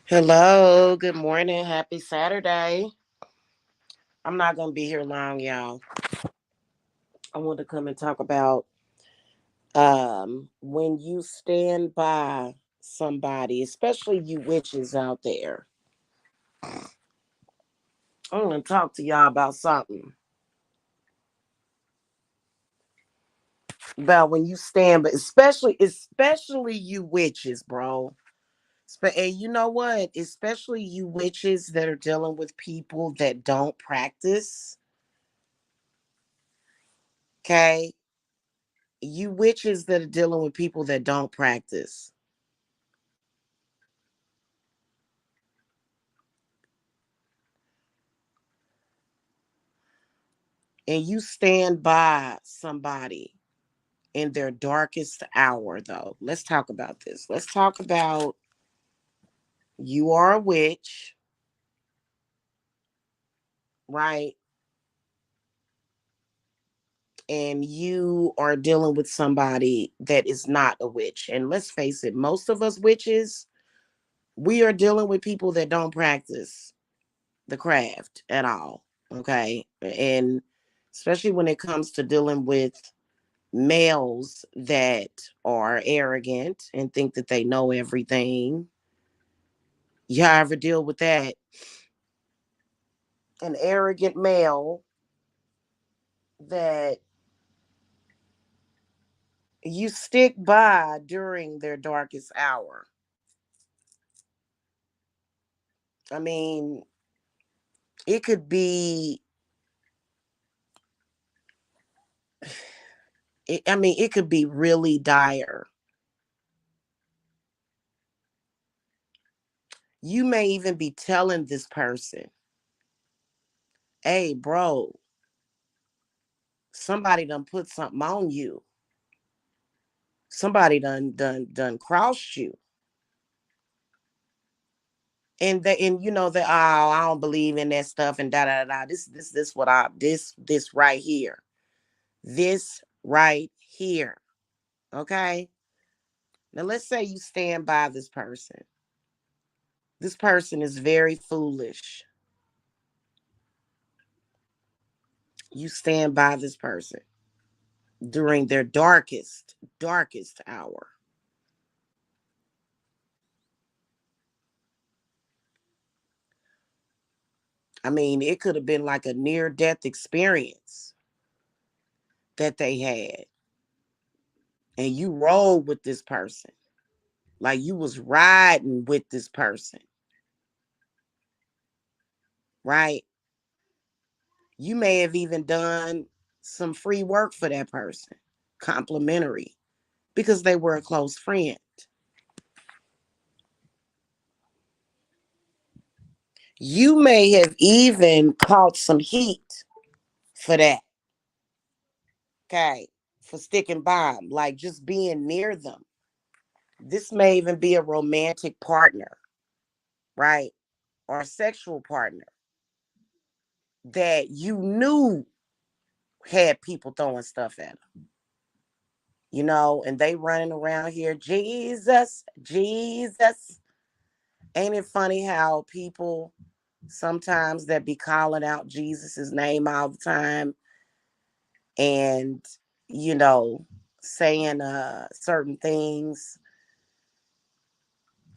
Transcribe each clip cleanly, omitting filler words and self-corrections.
Hello, good morning, happy Saturday. I'm not gonna be here long, y'all. I want to come and talk about when you stand by somebody, especially you witches out there. I want to talk to y'all about something about when you stand, but especially you witches, bro. And you know what? Especially you witches that are dealing with people that don't practice. Okay, you witches that are dealing with people that don't practice. And you stand by somebody in their darkest hour, though. Let's talk about this. Let's talk about you are a witch, right? And you are dealing with somebody that is not a witch. And let's face it, most of us witches, we are dealing with people that don't practice the craft at all. Okay. And especially when it comes to dealing with males that are arrogant and think that they know everything. You ever deal with that? An arrogant male that you stick by during their darkest hour. I mean, it could be, it could be really dire. You may even be telling this person, hey, bro, somebody done put something on you. Somebody done crossed you. And you know that, oh, I don't believe in that stuff and da da da. This what I this right here. This right here. Okay. Now let's say you stand by this person. This person is very foolish. You stand by this person during their darkest hour. I mean, it could have been like a near death experience that they had. And you roll with this person. Like you was riding with this person, right? You may have even done some free work for that person, complimentary, because they were a close friend. You may have even caught some heat for that, okay? For sticking by them, like just being near them. This may even be a romantic partner, right? Or a sexual partner that you knew had people throwing stuff at them, and they running around here, Jesus, Jesus. Ain't it funny how people sometimes that be calling out Jesus's name all the time and you know saying certain things,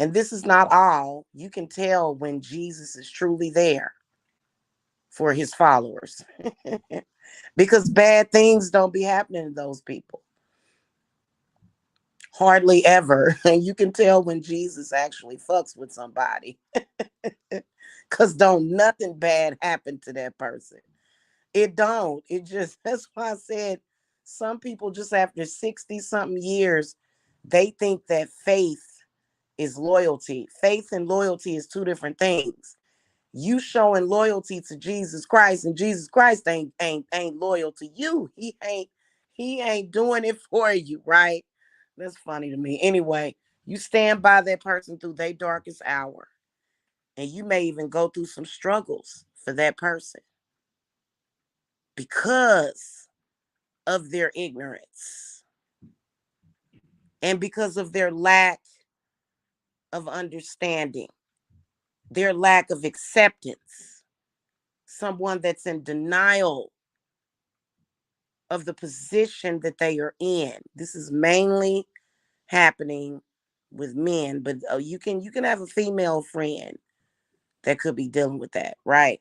and this is not all. You can tell when Jesus is truly there for his followers because bad things don't be happening to those people hardly ever. And you can tell when Jesus actually fucks with somebody because don't nothing bad happen to that person. It don't. It just, that's why I said some people just after 60 something years, they think that faith is loyalty. Faith and loyalty is two different things. You showing loyalty to Jesus Christ, and Jesus Christ ain't loyal to you. He ain't doing it for you, right? That's funny to me. Anyway, you stand by that person through their darkest hour, and you may even go through some struggles for that person because of their ignorance and because of their lack of understanding. their lack of acceptance, someone that's in denial of the position that they are in. This is mainly happening with men, but you can have a female friend that could be dealing with that, right?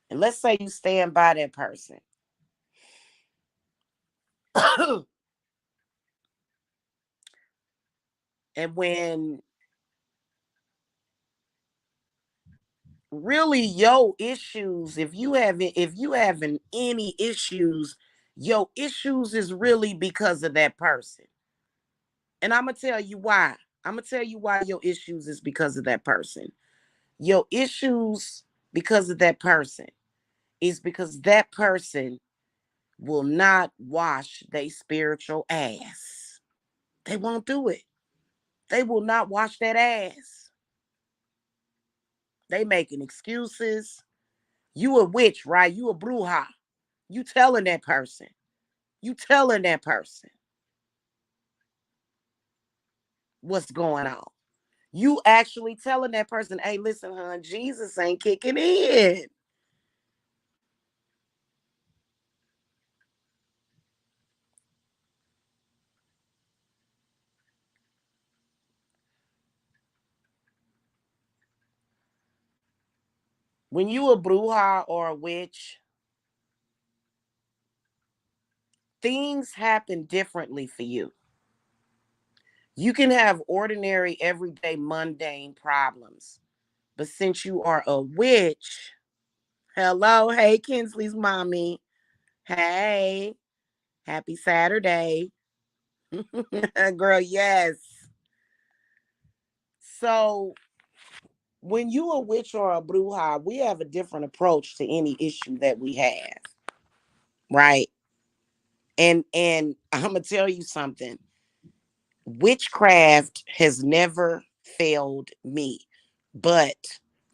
And let's say you stand by that person. And when really your issues, if you having any issues, your issues is really because of that person. And I'm gonna tell you why. I'm gonna tell you why your issues is because of that person. Your issues because of that person is because that person will not wash their spiritual ass. They won't do it. They will not wash that ass. They making excuses. You a witch, right? You a bruja. You telling that person. You telling that person what's going on. You actually telling that person, hey, listen, hon, Jesus ain't kicking in. When you a bruja or a witch, things happen differently for you. You can have ordinary, everyday, mundane problems. But since you are a witch, hello, hey, Kinsley's mommy. Hey, happy Saturday. Girl, yes. So when you a witch or a bruja, we have a different approach to any issue that we have, right? And I'm gonna tell you something. Witchcraft has never failed me, but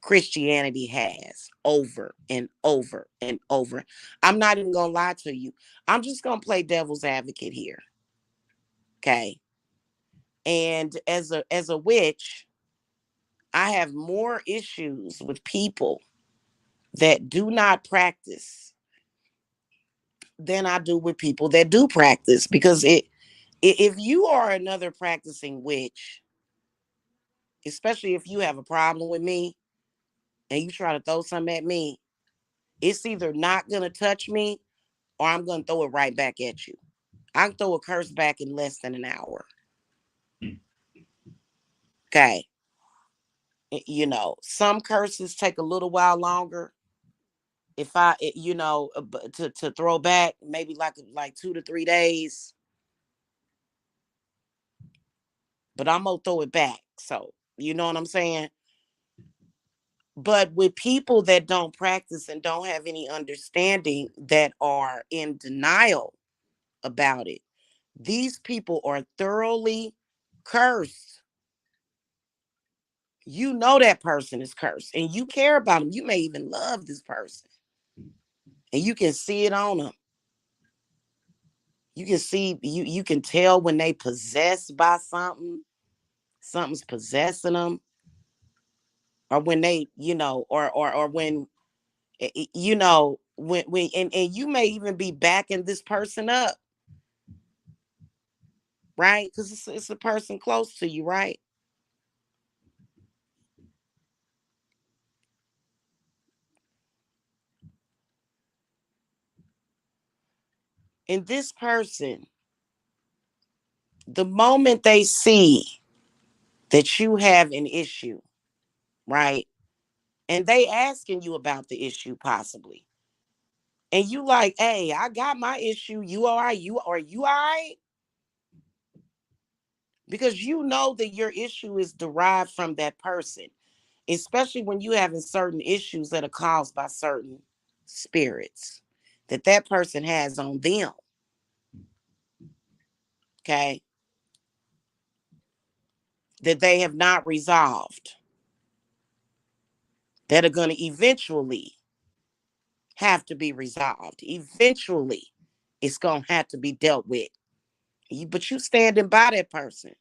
Christianity has over and over and over. I'm not even gonna lie to you. I'm just gonna play devil's advocate here. Okay. And as a witch, I have more issues with people that do not practice than I do with people that do practice. Because if you are another practicing witch, especially if you have a problem with me and you try to throw something at me, it's either not gonna touch me or I'm gonna throw it right back at you. I can throw a curse back in less than an hour. Okay. Some curses take a little while longer. If to throw back, maybe like 2 to 3 days, but I'm gonna throw it back. So you know what I'm saying? But with people that don't practice and don't have any understanding, that are in denial about it, these people are thoroughly cursed. You know that person is cursed and you care about them. You may even love this person and you can see it on them. You can tell when they possessed by something, something's possessing them, or when they, or when, when and you may even be backing this person up, right? Because it's a person close to you, right? And this person, the moment they see that you have an issue, right? And they asking you about the issue possibly. And you like, hey, I got my issue. You all right? You all right? Because you know that your issue is derived from that person, especially when you having certain issues that are caused by certain spirits that person has on them. Okay. That they have not resolved, that are going to eventually have to be resolved. Eventually, it's going to have to be dealt with. But you standing by that person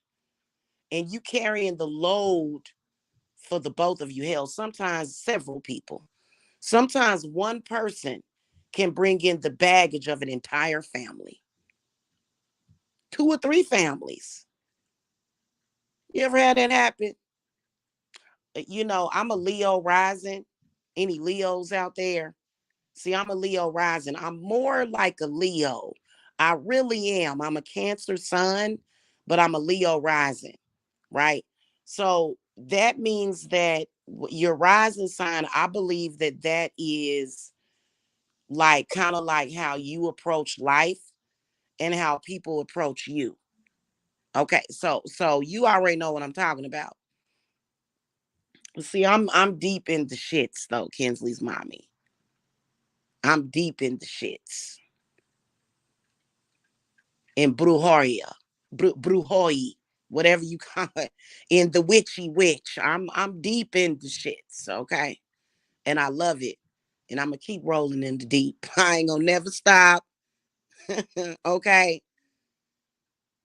and you carrying the load for the both of you. Hell, sometimes several people. Sometimes one person can bring in the baggage of an entire family, two or three families. You ever had that happen? I'm a Leo rising. Any Leos out there? See, I'm a Leo rising. I'm more like a Leo. I really am. I'm a Cancer sun, but I'm a Leo rising, right? So that means that your rising sign, I believe that that is like kind of like how you approach life and how people approach you. Okay, so you already know what I'm talking about. See, I'm deep in the shits though, Kinsley's mommy. I'm deep in the shits. In Brujoria, Brujoy, whatever you call it, in the witchy witch. I'm deep in the shits, okay? And I love it. And I'm gonna keep rolling in the deep. I ain't gonna never stop. Okay.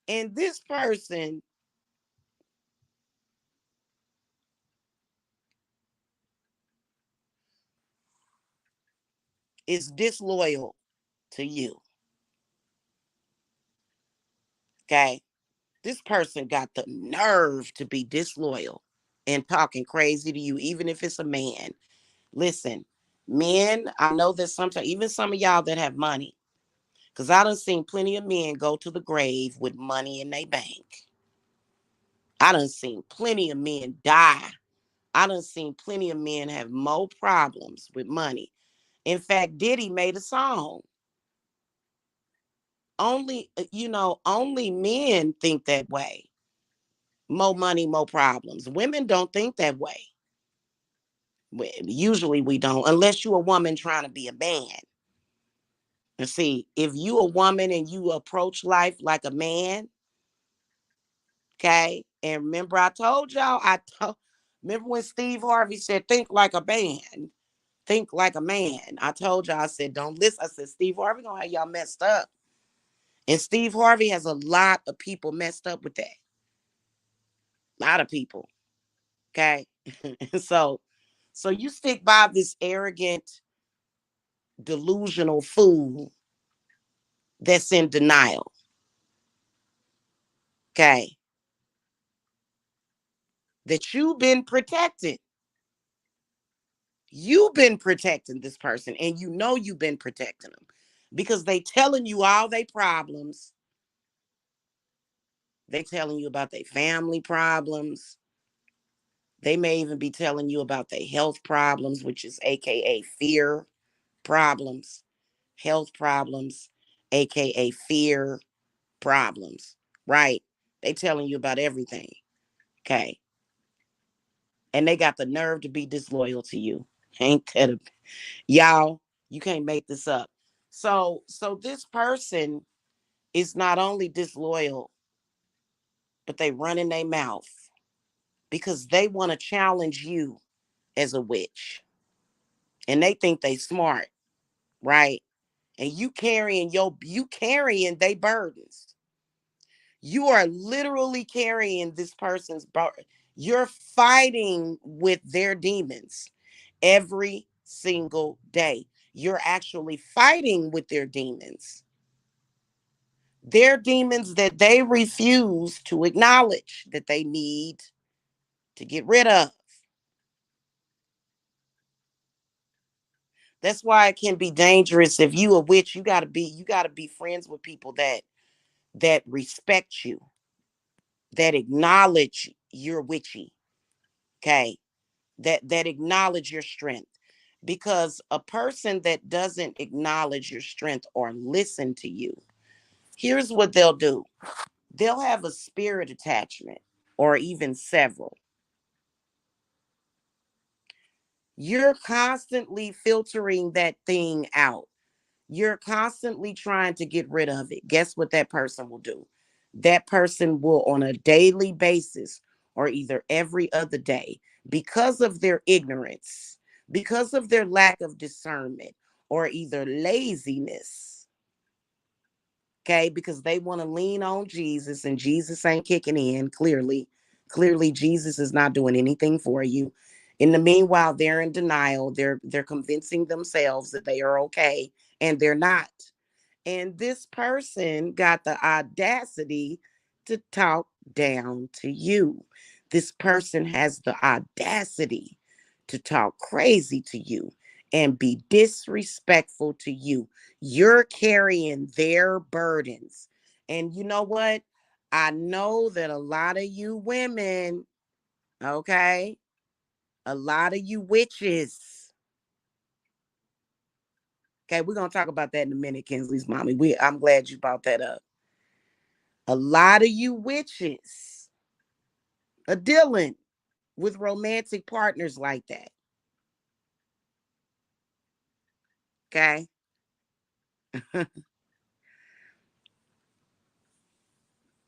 And this person is disloyal to you. Okay. This person got the nerve to be disloyal and talking crazy to you, even if it's a man. Listen, men, I know that sometimes, even some of y'all that have money, because I done seen plenty of men go to the grave with money in their bank. I done seen plenty of men die. I done seen plenty of men have more problems with money. In fact, Diddy made a song. Only men think that way. More money, more problems. Women don't think that way. Usually we don't, unless you're a woman trying to be a man. And see, if you a woman and you approach life like a man, okay. And remember, I told y'all, remember when Steve Harvey said, think like a man, think like a man. I told y'all, I said, don't listen. I said, Steve Harvey gonna have y'all messed up. And Steve Harvey has a lot of people messed up with that. A lot of people. Okay. so so you stick by this arrogant, delusional fool that's in denial. Okay. That you've been protected. You've been protecting this person and you know you've been protecting them because they telling you all their problems. They telling you about their family problems. They may even be telling you about their health problems, which is AKA fear problems, health problems, AKA fear problems, right? They telling you about everything. Okay. And they got the nerve to be disloyal to you. Ain't that a y'all, you can't make this up. So this person is not only disloyal, but they run in their mouth because they want to challenge you as a witch. And they think they smart, right? And you carrying their burdens. You are literally carrying this person's burden. You're fighting with their demons every single day. You're actually fighting with their demons. They're demons that they refuse to acknowledge that they need to get rid of. That's why it can be dangerous. If you a witch, you gotta be friends with people that respect you, that acknowledge you're witchy. Okay. That acknowledge your strength. Because a person that doesn't acknowledge your strength or listen to you, here's what they'll do. They'll have a spirit attachment or even several. You're constantly filtering that thing out. You're constantly trying to get rid of it. Guess what that person will do? That person will, on a daily basis or either every other day, because of their ignorance, because of their lack of discernment, or either laziness, okay, because they want to lean on Jesus and Jesus ain't kicking in clearly. Clearly, Jesus is not doing anything for you. In the meanwhile, they're in denial. They're convincing themselves that they are okay, and they're not. And this person got the audacity to talk down to you. This person has the audacity to talk crazy to you and be disrespectful to you. You're carrying their burdens. And you know what? I know that a lot of you women, okay, a lot of you witches. Okay, we're gonna talk about that in a minute, Kinsley's mommy. I'm glad you brought that up. A lot of you witches are dealing with romantic partners like that. Okay.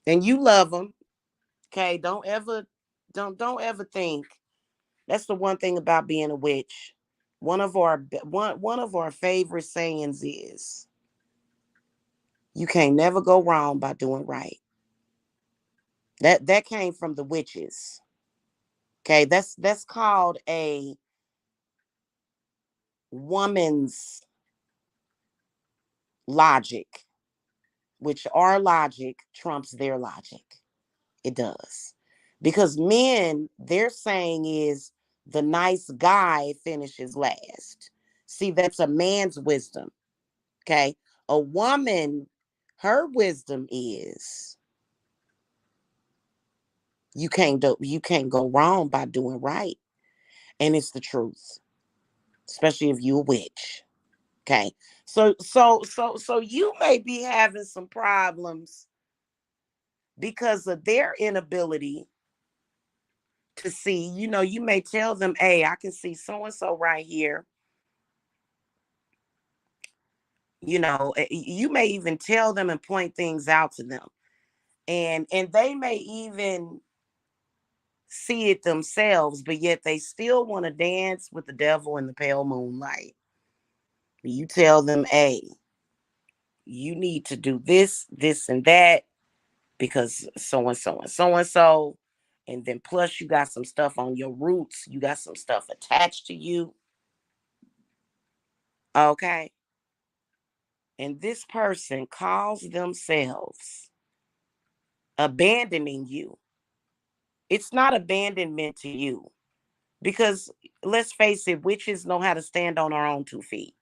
And you love them. Okay. Don't ever think. That's the one thing about being a witch. One of our favorite sayings is you can't never go wrong by doing right. That came from the witches. Okay, that's called a woman's logic, which our logic trumps their logic. It does. Because men, their saying is the nice guy finishes last. See, that's a man's wisdom. Okay. A woman, her wisdom is you can't go wrong by doing right. And it's the truth. Especially if you're a witch. Okay. So you may be having some problems because of their inability to see. You may tell them, hey, I can see so and so right here. You may even tell them and point things out to them. And they may even see it themselves, but yet they still want to dance with the devil in the pale moonlight. You tell them, hey, you need to do this, and that because so and so and so and so. And then plus you got some stuff on your roots. You got some stuff attached to you. Okay. And this person calls themselves abandoning you. It's not abandonment to you because let's face it, witches know how to stand on our own 2 feet.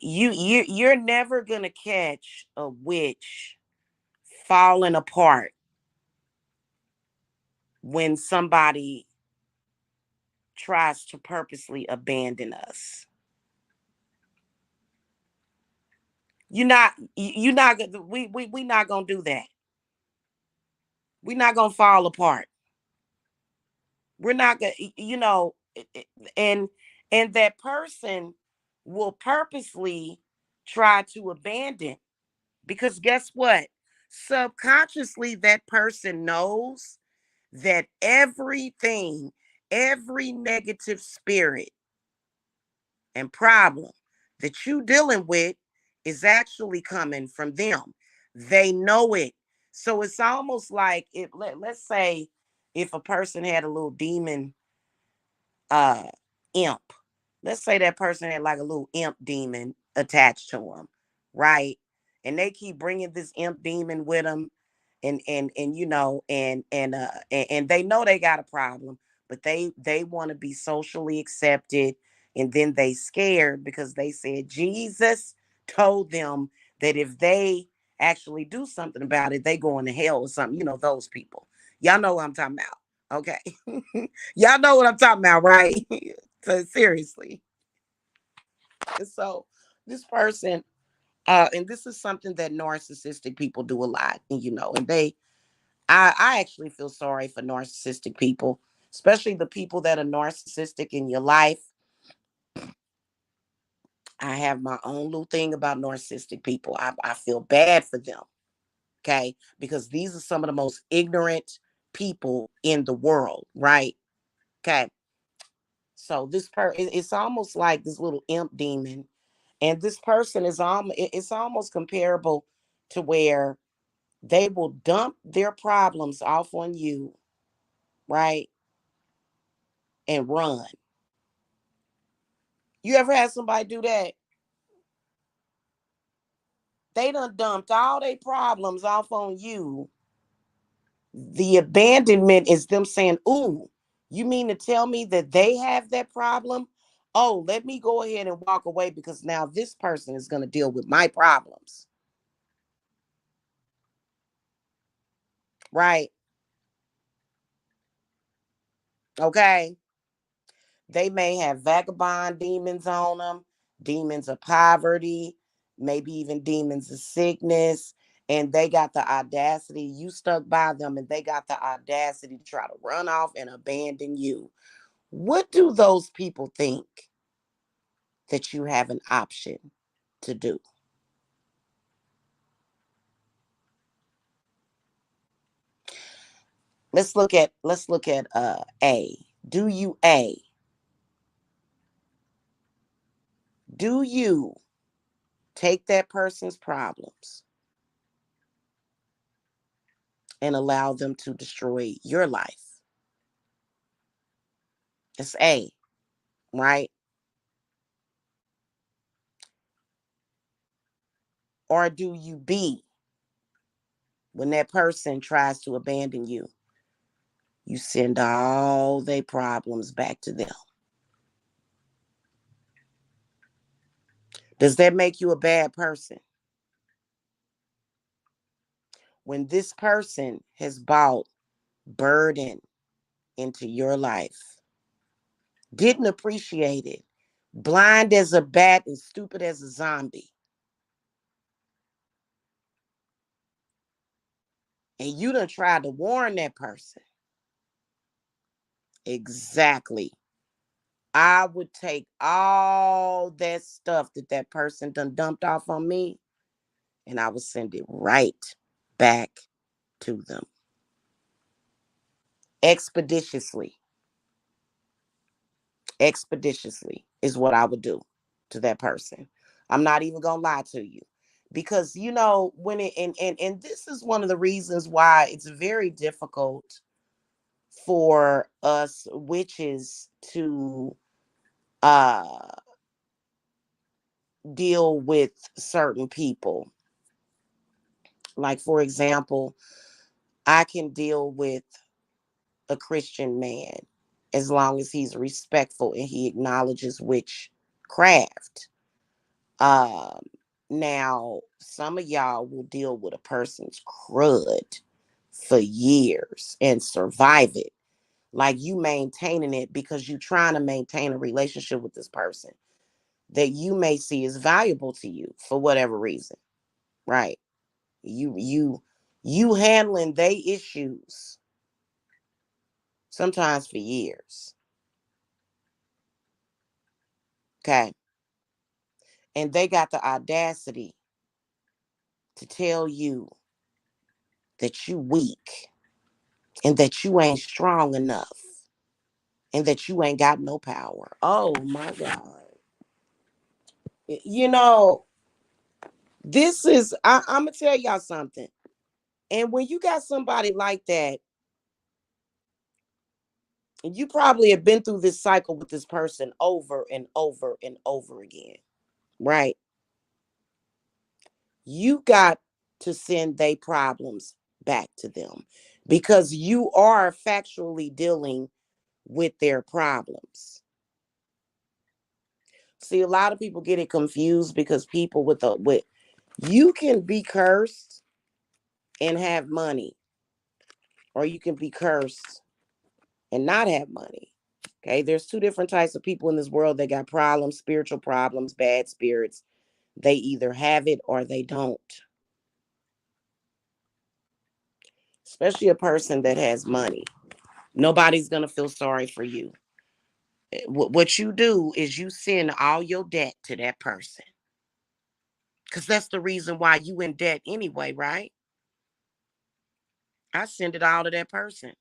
You're never gonna catch a witch falling apart when somebody tries to purposely abandon us. You're not gonna we not gonna do that. We're not gonna fall apart. We're not gonna and that person will purposely try to abandon because guess what? Subconsciously that person knows that every negative spirit and problem that you dealing with is actually coming from them. They know it. So it's almost like let's say if a person had a little demon uh imp. Let's say that person had like a little imp demon attached to him, right? And they keep bringing this imp demon with them, and and they know they got a problem, but they want to be socially accepted, and then they scared because they said Jesus told them that if they actually do something about it, they going to hell or something. Those people. Y'all know what I'm talking about. Okay. Y'all know what I'm talking about, right? So seriously. So this person, and this is something that narcissistic people do a lot, and I actually feel sorry for narcissistic people, especially the people that are narcissistic in your life. I have my own little thing about narcissistic people. I feel bad for them, okay? Because these are some of the most ignorant people in the world, right? Okay. So it's almost like this little imp demon, and this person is it's almost comparable to where They will dump their problems off on you, right? And run. You ever had somebody do that? They done dumped all their problems off on you. The abandonment is them saying, ooh, you mean to tell me that they have that problem? Oh, let me go ahead and walk away because now this person is going to deal with my problems. Right? Okay. They may have vagabond demons on them, demons of poverty, maybe even demons of sickness. And they got the audacity, you stuck by them, and they got the audacity to try to run off and abandon you. What do those people think that you have an option to do? Let's look at A. Do you A? Do you take that person's problems and allow them to destroy your life? It's A, right? Or do you B, when that person tries to abandon you, you send all their problems back to them? Does that make you a bad person? When this person has brought burden into your life, didn't appreciate it, blind as a bat and stupid as a zombie, and you done tried to warn that person. Exactly. I would take all that stuff that that person done dumped off on me, and I would send it right back to them expeditiously. Expeditiously is what I would do to that person. I'm not even gonna lie to you, because when it and this is one of the reasons why it's very difficult for us witches to uh deal with certain people. Like, for example, I can deal with a Christian man as long as he's respectful and he acknowledges witchcraft. Um, Now, some of y'all will deal with a person's crud for years and survive it. Like, you maintaining it because you trying to maintain a relationship with this person that you may see is valuable to you for whatever reason, right? You handling they issues sometimes for years. Okay. And they got the audacity to tell you that you weak and that you ain't strong enough and that you ain't got no power. Oh my God. You know, this is, I'm going to tell y'all something. And when you got somebody like that, and you probably have been through this cycle with this person over and over and over again, right? You got to send their problems back to them because you are factually dealing with their problems. See, a lot of people get it confused because people with you can be cursed and have money, or you can be cursed and not have money. Okay, there's two different types of people in this world that got problems, spiritual problems, bad spirits. They either have it or they don't. Especially a person that has money. Nobody's going to feel sorry for you. What you do is you send all your debt to that person. Because that's the reason why you in debt anyway, right? I send it all to that person.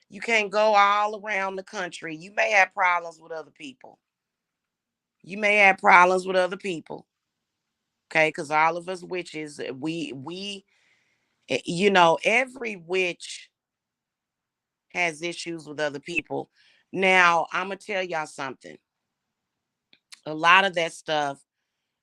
You can't go all around the country. You may have problems with other people. You may have problems with other people. Okay, because all of us witches, every witch has issues with other people. Now, I'm gonna tell y'all something. A lot of that stuff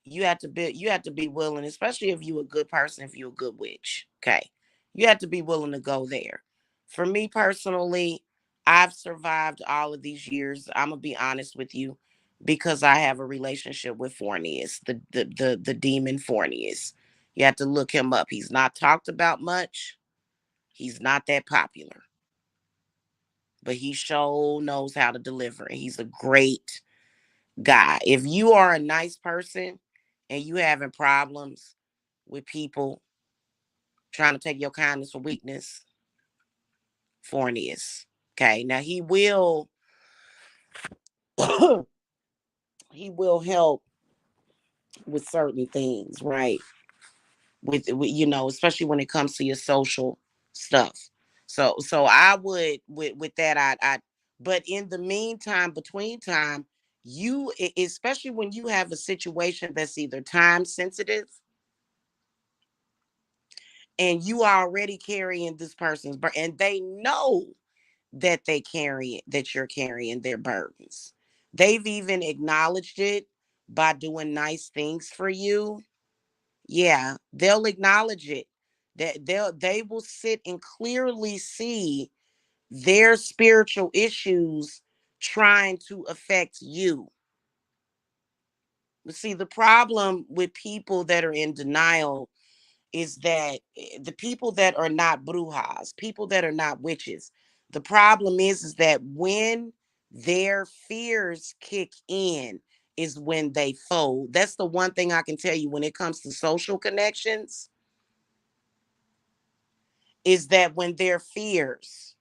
you have to be willing, especially if you a good person, if you a good witch. Okay. You have to be willing to go there. For me personally, I've survived all of these years. I'm gonna be honest with you, because I have a relationship with Fornius, the demon Fornius. You have to look him up. He's not talked about much. He's not that popular, but he sure knows how to deliver. And he's a great guy. If you are a nice person and you having problems with people trying to take your kindness for weakness, Fornius. Okay. Now he will help with certain things, right? Especially when it comes to your social stuff. So I would with that I but in the meantime, between time, especially when you have a situation that's either time sensitive and you are already carrying this person's burden, and they know that you're carrying their burdens. They've even acknowledged it by doing nice things for you. Yeah, they'll acknowledge it. That they will sit and clearly see their spiritual issues trying to affect you. But see, the problem with people that are in denial is that the people that are not brujas, people that are not witches, the problem is that when their fears kick in is when they fold. That's the one thing I can tell you when it comes to social connections, is that when their fears,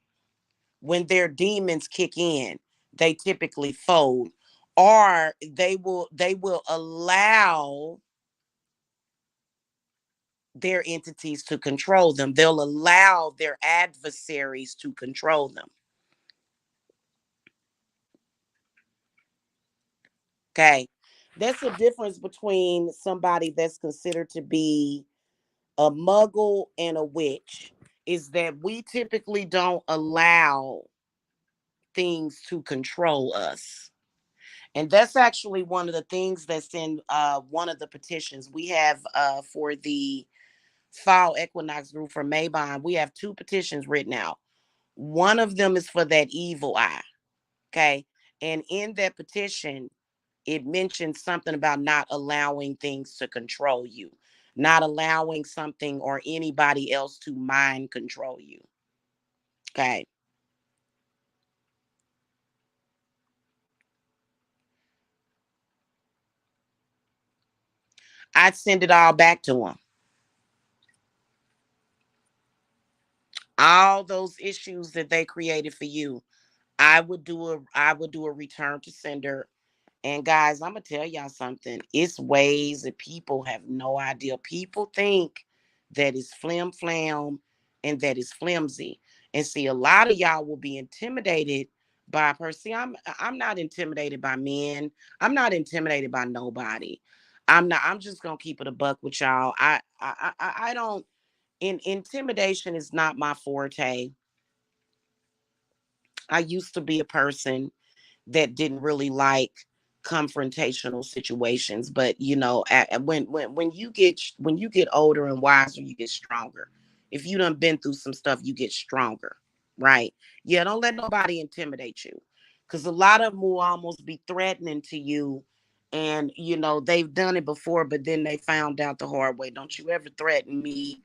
when their demons kick in, they typically fold, or they will allow their entities to control them. They'll allow their adversaries to control them. Okay. That's the difference between somebody that's considered to be a muggle and a witch, is that we typically don't allow things to control us. And that's actually one of the things that's in one of the petitions we have for the fall equinox group for Maybon. We have two petitions written out. One of them is for that evil eye. Okay. And in that petition, it mentions something about not allowing things to control you, not allowing something or anybody else to mind control you. Okay. I'd send it all back to them. All those issues that they created for you, I would do a return to sender. And guys, I'm gonna tell y'all something. It's ways that people have no idea. People think that it's flim flam and that it's flimsy. And see, a lot of y'all will be intimidated by a person. See, I'm not intimidated by men. I'm not intimidated by nobody. I'm not. I'm just gonna keep it a buck with y'all. I don't. Intimidation is not my forte. I used to be a person that didn't really like confrontational situations, but when you get older and wiser, you get stronger. If you done been through some stuff, you get stronger, right? Yeah, don't let nobody intimidate you, because a lot of them will almost be threatening to you, and they've done it before, but then they found out the hard way. Don't you ever threaten me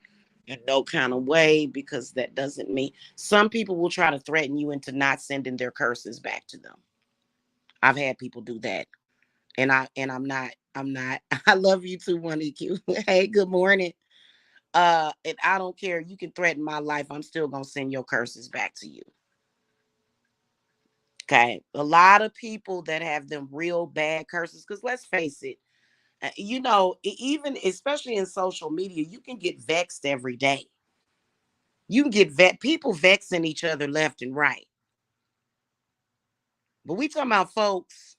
in no kind of way, because that doesn't mean. Some people will try to threaten you into not sending their curses back to them. I've had people do that. And I'm not I love you too, one EQ. Hey, good morning. And I don't care. You can threaten my life. I'm still gonna send your curses back to you. Okay. A lot of people that have them real bad curses, because let's face it, even especially in social media, you can get vexed every day. You can get people vexing each other left and right. But we talking about folks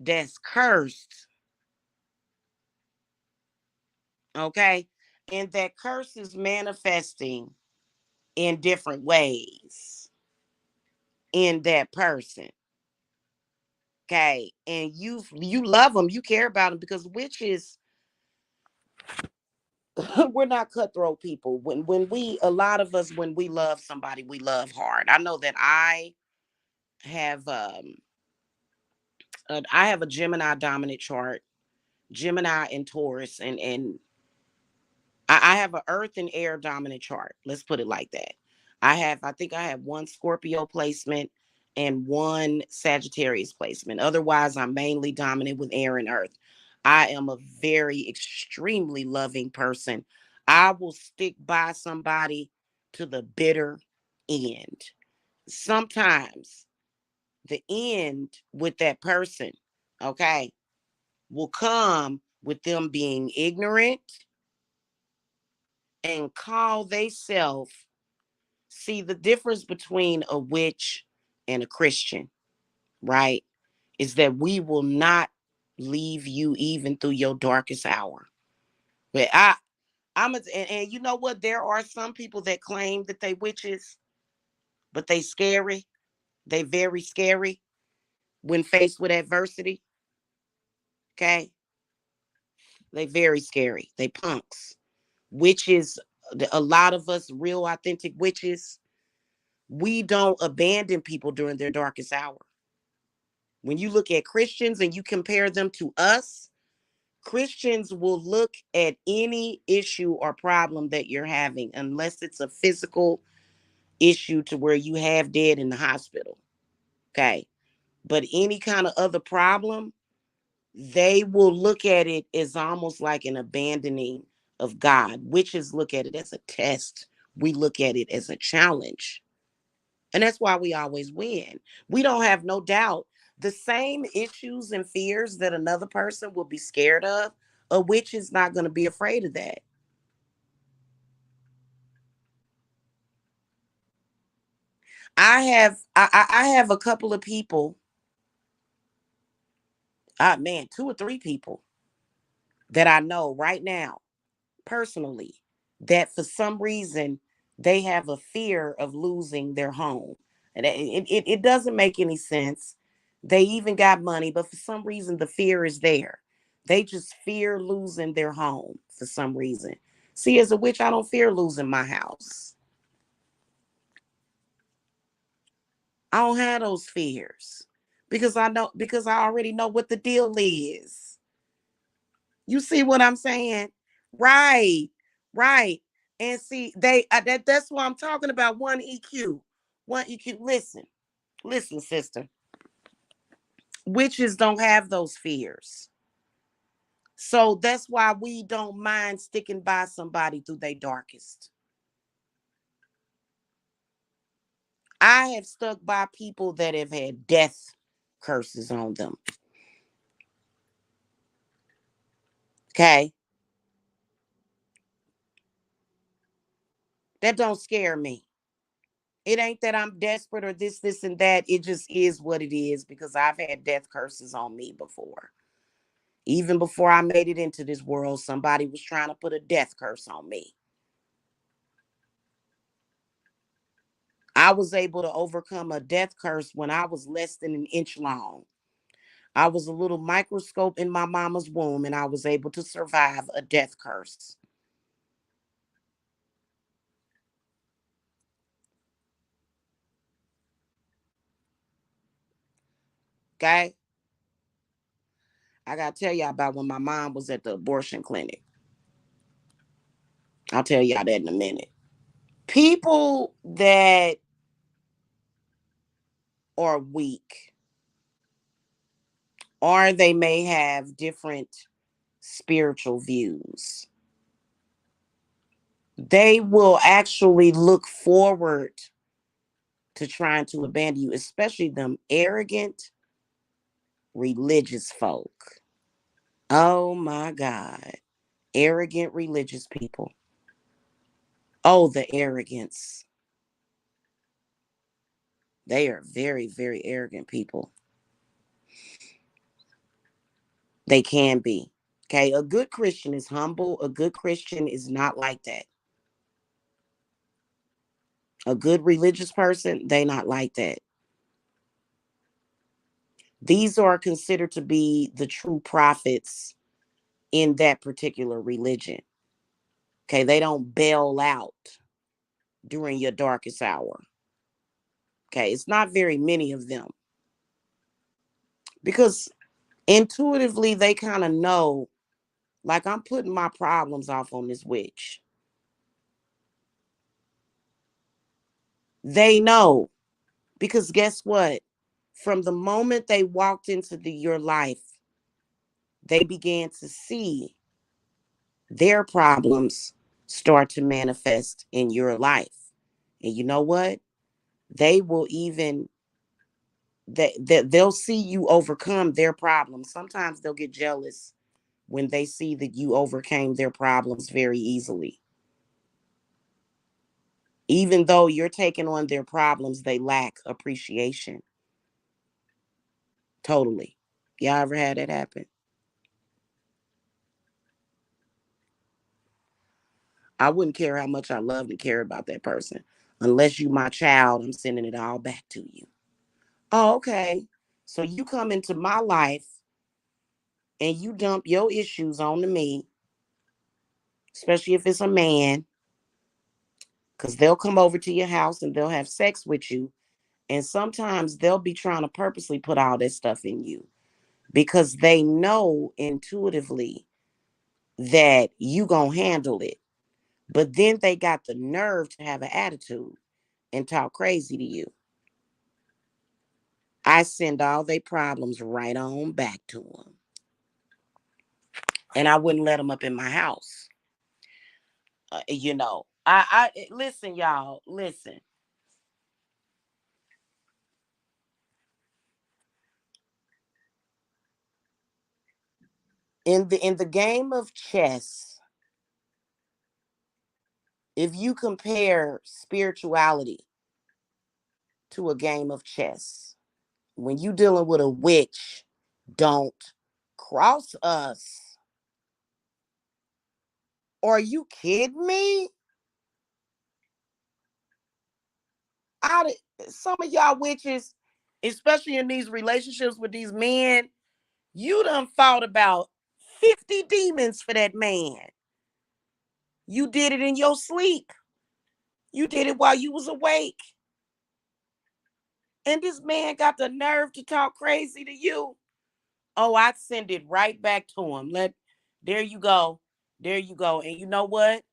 that's cursed Okay. And that curse is manifesting in different ways in that person. Okay. And you love them, you care about them, because witches, we're not cutthroat people. When we, a lot of us, when we love somebody, we love hard. I know that have um I have a Gemini dominant chart, Gemini and Taurus, and I have an Earth and Air dominant chart. Let's put it like that. I think I have one Scorpio placement and one Sagittarius placement. Otherwise, I'm mainly dominant with Air and Earth. I am a very extremely loving person. I will stick by somebody to the bitter end. Sometimes the end with that person, okay, will come with them being ignorant and call they self. See, the difference between a witch and a Christian, right, is that we will not leave you even through your darkest hour. But and you know what? There are some people that claim that they witches, but they scary. They very scary when faced with adversity. Okay, they very scary. They punks. Witches, a lot of us real authentic witches, we don't abandon people during their darkest hour. When you look at Christians and you compare them to us, Christians will look at any issue or problem that you're having, unless it's a physical issue to where you have dead in the hospital. Okay. But any kind of other problem, they will look at it as almost like an abandoning of God. Witches look at it as a test. We look at it as a challenge. And that's why we always win. We don't have no doubt. The same issues and fears that another person will be scared of, a witch is not going to be afraid of that. I have a couple of people, man, two or three people that I know right now personally, that for some reason they have a fear of losing their home. And it doesn't make any sense. They even got money, but for some reason the fear is there. They just fear losing their home for some reason. See, as a witch, I don't fear losing my house. I don't have those fears because I already know what the deal is. You see what I'm saying? Right. Right. And see, that's what I'm talking about. One EQ. One EQ. Listen. Listen, sister. Witches don't have those fears. So that's why we don't mind sticking by somebody through their darkest. I have stuck by people that have had death curses on them. Okay. That don't scare me. It ain't that I'm desperate or this, and that. It just is what it is because I've had death curses on me before. Even before I made it into this world, somebody was trying to put a death curse on me. I was able to overcome a death curse when I was less than an inch long. I was a little microscope in my mama's womb and I was able to survive a death curse. Okay? I got to tell y'all about when my mom was at the abortion clinic. I'll tell y'all that in a minute. People that are weak, or they may have different spiritual views, they will actually look forward to trying to abandon you, especially them arrogant religious folk. Oh my God. Arrogant religious people. Oh, the arrogance. They are very, very arrogant people. They can be. Okay, a good Christian is humble. A good Christian is not like that. A good religious person, they not like that. These are considered to be the true prophets in that particular religion. Okay, they don't bail out during your darkest hour. Okay, it's not very many of them because intuitively they kind of know, like, I'm putting my problems off on this witch. They know because guess what? From the moment they walked into your life, they began to see their problems start to manifest in your life. And you know what? They will even they'll see you overcome their problems. Sometimes they'll get jealous when they see that you overcame their problems very easily. Even though you're taking on their problems, they lack appreciation. Totally. Y'all ever had that happen? I wouldn't care how much I love and care about that person. Unless you my child, I'm sending it all back to you. Oh, okay. So you come into my life and you dump your issues onto me, especially if it's a man, because they'll come over to your house and they'll have sex with you. And sometimes they'll be trying to purposely put all this stuff in you because they know intuitively that you gonna handle it. But then they got the nerve to have an attitude and talk crazy to you. I send all their problems right on back to them. And I wouldn't let them up in my house. I listen, y'all, listen. In the game of chess, if you compare spirituality to a game of chess, when you dealing with a witch, don't cross us. Are you kidding me? Out of some of y'all witches, especially in these relationships with these men, you done fought about 50 demons for that man. You did it in your sleep. You did it while you was awake. And this man got the nerve to talk crazy to you. Oh, I'd send it right back to him. There you go. There you go. And you know what?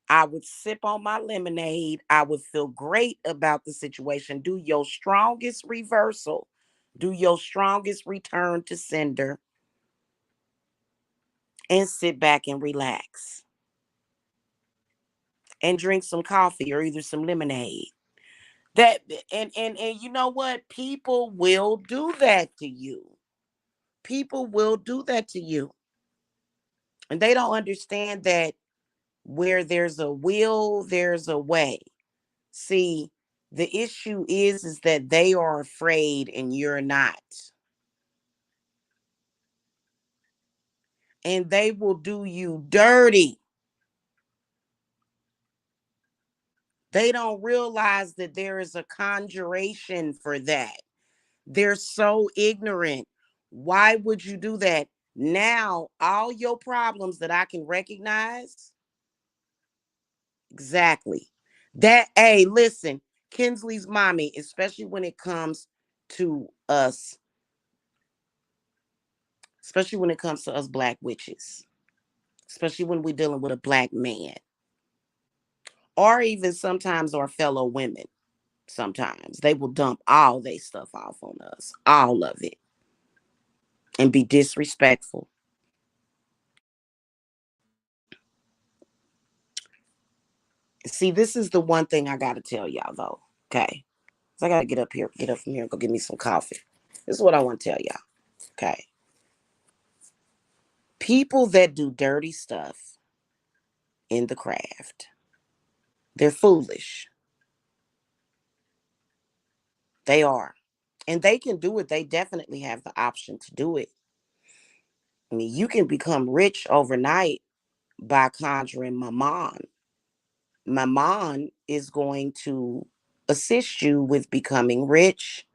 I would sip on my lemonade. I would feel great about the situation. Do your strongest reversal. Do your strongest return to sender and sit back and relax and drink some coffee or either some lemonade. That and you know what? People will do that to you. People will do that to you. And they don't understand that where there's a will, there's a way. See, the issue is that they are afraid and you're not. And they will do you dirty. They don't realize that there is a conjuration for that. They're so ignorant. Why would you do that? Now, all your problems that I can recognize, exactly. That, hey, listen, Kinsley's mommy, especially when it comes to us, especially when it comes to us black witches, especially when we're dealing with a black man, or even sometimes our fellow women. Sometimes they will dump all their stuff off on us, all of it, and be disrespectful. See, this is the one thing I got to tell y'all, though. Okay. So I got to get up from here and go get me some coffee. This is what I want to tell y'all. Okay. People that do dirty stuff in the craft, they're foolish. They are. And they can do it. They definitely have the option to do it. I mean, you can become rich overnight by conjuring Mammon. Mammon is going to assist you with becoming rich,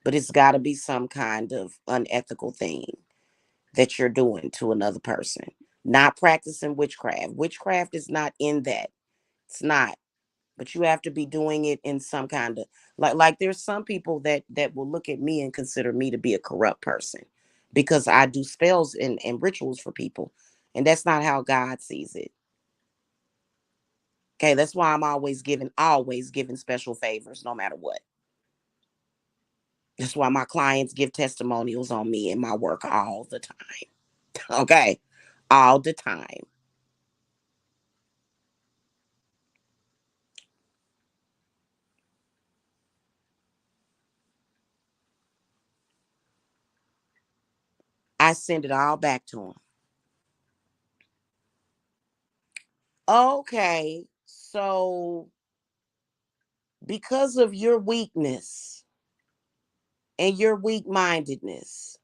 but it's got to be some kind of unethical thing that you're doing to another person. Not practicing witchcraft. Witchcraft is not in that. It's not. But you have to be doing it in some kind of like there's some people that will look at me and consider me to be a corrupt person because I do spells and rituals for people. And that's not how God sees it. Okay, that's why I'm always giving special favors no matter what. That's why my clients give testimonials on me and my work all the time. Okay, all the time. I send it all back to them. Okay, so because of your weakness and your weak mindedness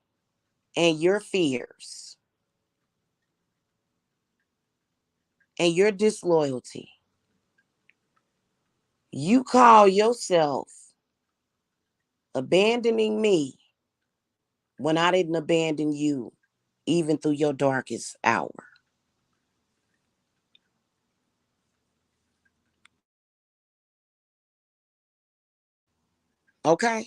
and your fears and your disloyalty, you call yourself abandoning me when I didn't abandon you even through your darkest hour. Okay?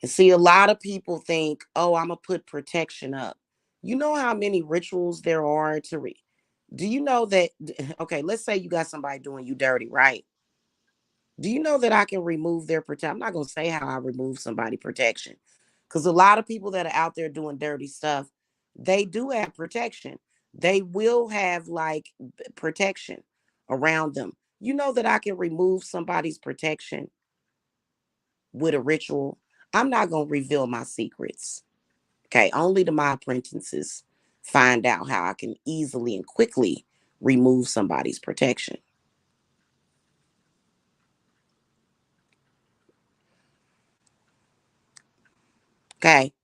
And see, a lot of people think, oh, I'm going to put protection up. You know how many rituals there are to read? Do you know that? Okay, let's say you got somebody doing you dirty, right? Do you know that I can remove their protection? I'm not going to say how I remove somebody protection because a lot of people that are out there doing dirty stuff, they do have protection. They will have like protection around them. You know that I can remove somebody's protection with a ritual. I'm not going to reveal my secrets. Okay, only to my apprentices find out how I can easily and quickly remove somebody's protection. Okay,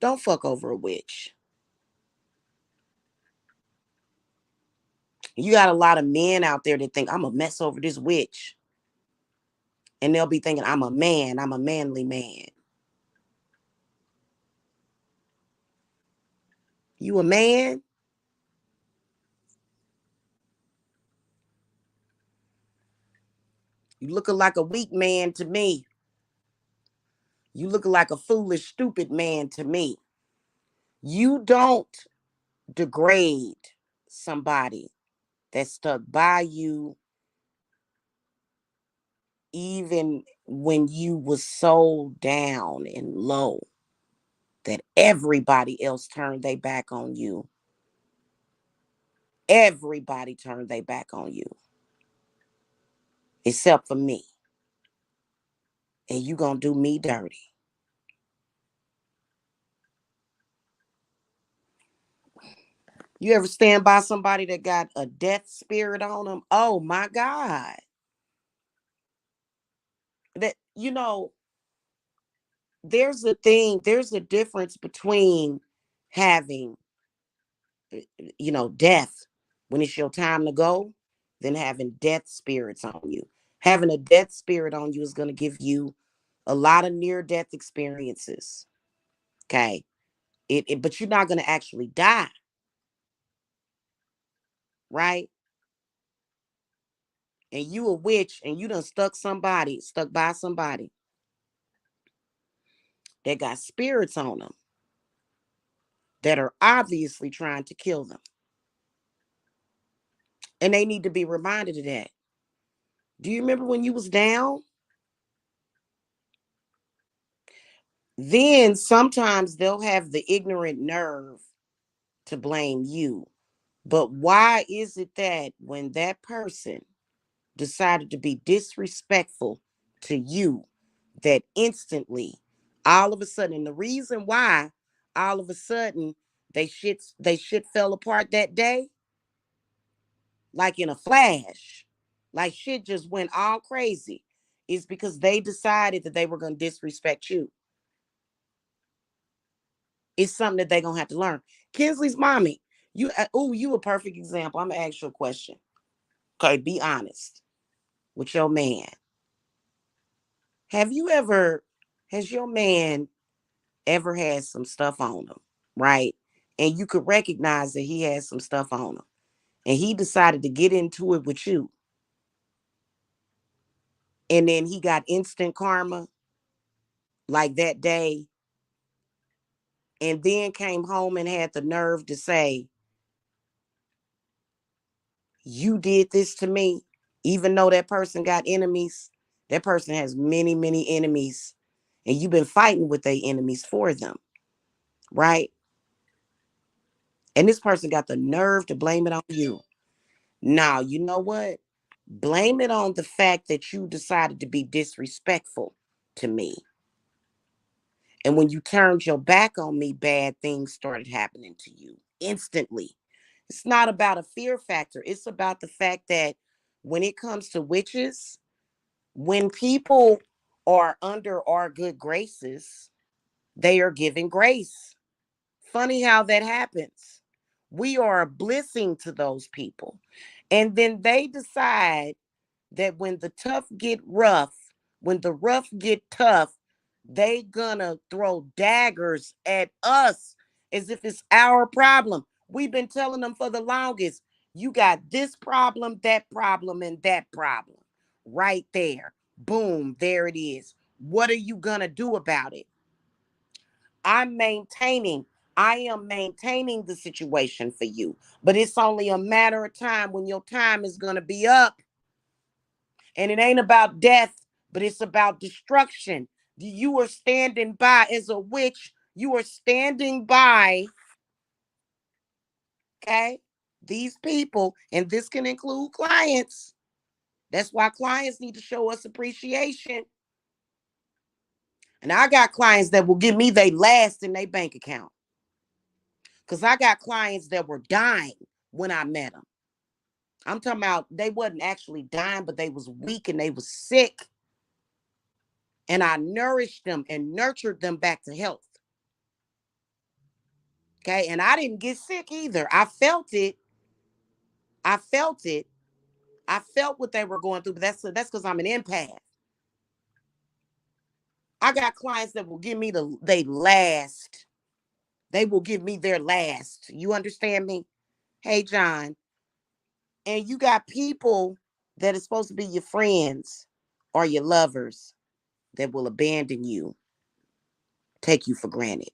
don't fuck over a witch. You got a lot of men out there that think I'm gonna mess over this witch, and they'll be thinking I'm a man, I'm a manly man. You a man? You looking like a weak man to me. You looking like a foolish, stupid man to me. You don't degrade somebody that stuck by you even when you was so down and low that everybody else turned their back on you. Everybody turned their back on you except for me. And you gonna do me dirty. You ever stand by somebody that got a death spirit on them? Oh my God. That there's a difference between having death when it's your time to go than having death spirits on you. Having a death spirit on you is going to give you a lot of near death experiences. Okay. But you're not going to actually die, right? And you a witch and you done stuck by somebody that got spirits on them that are obviously trying to kill them. And they need to be reminded of that. Do you remember when you was down? Then sometimes they'll have the ignorant nerve to blame you. But why is it that when that person decided to be disrespectful to you, that instantly, all of a sudden, and the reason why all of a sudden they shit fell apart that day, like in a flash, like shit just went all crazy, is because they decided that they were gonna disrespect you. It's something that they're gonna have to learn. Kinsley's mommy, you a perfect example. I'm gonna ask you a question. Okay, be honest with your man. Have you ever, has your man ever had some stuff on him, right? And you could recognize that he had some stuff on him. And he decided to get into it with you. And then he got instant karma like that day. And then came home and had the nerve to say, you did this to me. Even though that person got enemies, that person has many, many enemies. And you've been fighting with their enemies for them, right? And this person got the nerve to blame it on you. Now, you know what? Blame it on the fact that you decided to be disrespectful to me. And when you turned your back on me, bad things started happening to you instantly. It's not about a fear factor. It's about the fact that when it comes to witches, when people are under our good graces, they are given grace. Funny how that happens. We are a blessing to those people. And then they decide that when the tough get rough, when the rough get tough, they gonna throw daggers at us as if it's our problem. We've been telling them for the longest, you got this problem, and that problem. Right there. Boom, there it is. What are you gonna do about it? I'm maintaining, I am maintaining the situation for you. But it's only a matter of time when your time is gonna be up. And it ain't about death, but it's about destruction. You are standing by as a witch. You are standing by, okay, these people, and this can include clients. That's why clients need to show us appreciation. And I got clients that will give me they last in their bank account. Because I got clients that were dying when I met them. I'm talking about they wasn't actually dying, but they was weak and they was sick. And I nourished them and nurtured them back to health. Okay. And I didn't get sick either. I felt it. I felt it. I felt what they were going through, but that's because I'm an empath. I got clients that will give me they last. They will give me their last. You understand me? Hey, John. And you got people that is supposed to be your friends or your lovers that will abandon you, take you for granted.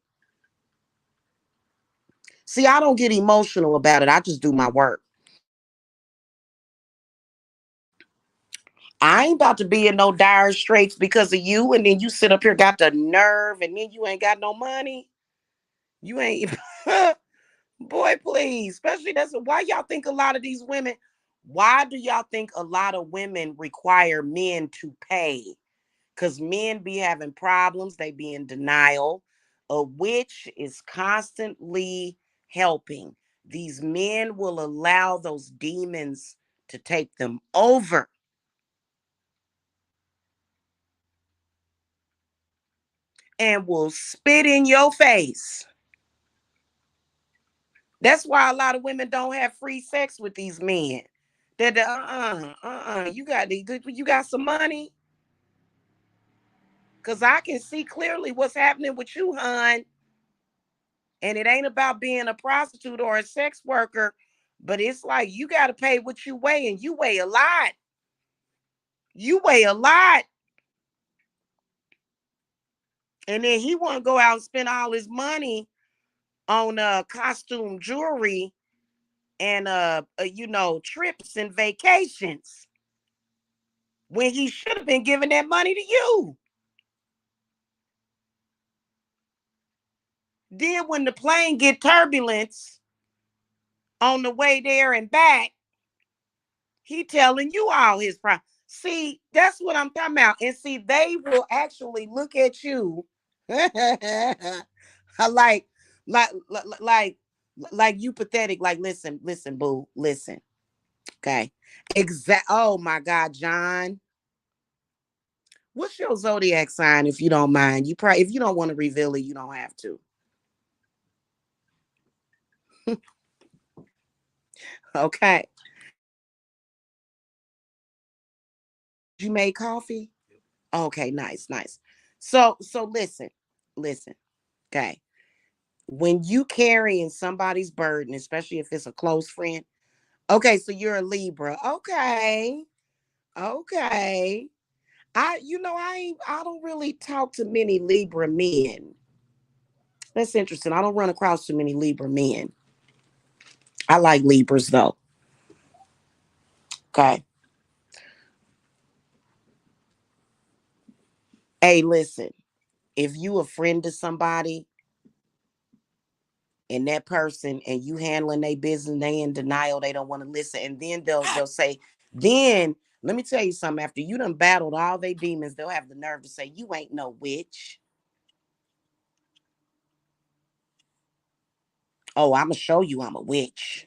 See, I don't get emotional about it. I just do my work. I ain't about to be in no dire straits because of you, and then you sit up here got the nerve, and then you ain't got no money. You ain't, boy, please. Especially that's why y'all think a lot of these women. Why do y'all think a lot of women require men to pay? Because men be having problems, they be in denial. A witch is constantly helping. These men will allow those demons to take them over and will spit in your face. That's why a lot of women don't have free sex with these men. That you got some money, cause I can see clearly what's happening with you, hon. And it ain't about being a prostitute or a sex worker, but it's like you got to pay what you weigh, and you weigh a lot. You weigh a lot. And then he want to go out and spend all his money on costume jewelry and trips and vacations when he should have been giving that money to you. Then when the plane get turbulence on the way there and back, he telling you all his problems. See, that's what I'm talking about. And see, they will actually look at you like, like, like, like you pathetic. Like, listen, boo, listen. Okay. Exact. Oh my God, John. What's your zodiac sign, if you don't mind? You probably, if you don't want to reveal it, you don't have to. Okay. You made coffee? Okay, nice, nice. So listen. Okay. When you carrying somebody's burden, especially if it's a close friend. Okay, so you're a Libra. Okay. Okay. I don't really talk to many Libra men. That's interesting. I don't run across too many Libra men. I like Libras though. Okay. Hey, listen. If you a friend to somebody and that person and you handling their business, they in denial, they don't want to listen, and then they'll say, then let me tell you something. After you done battled all they demons, they'll have the nerve to say, you ain't no witch. Oh, I'ma show you I'm a witch.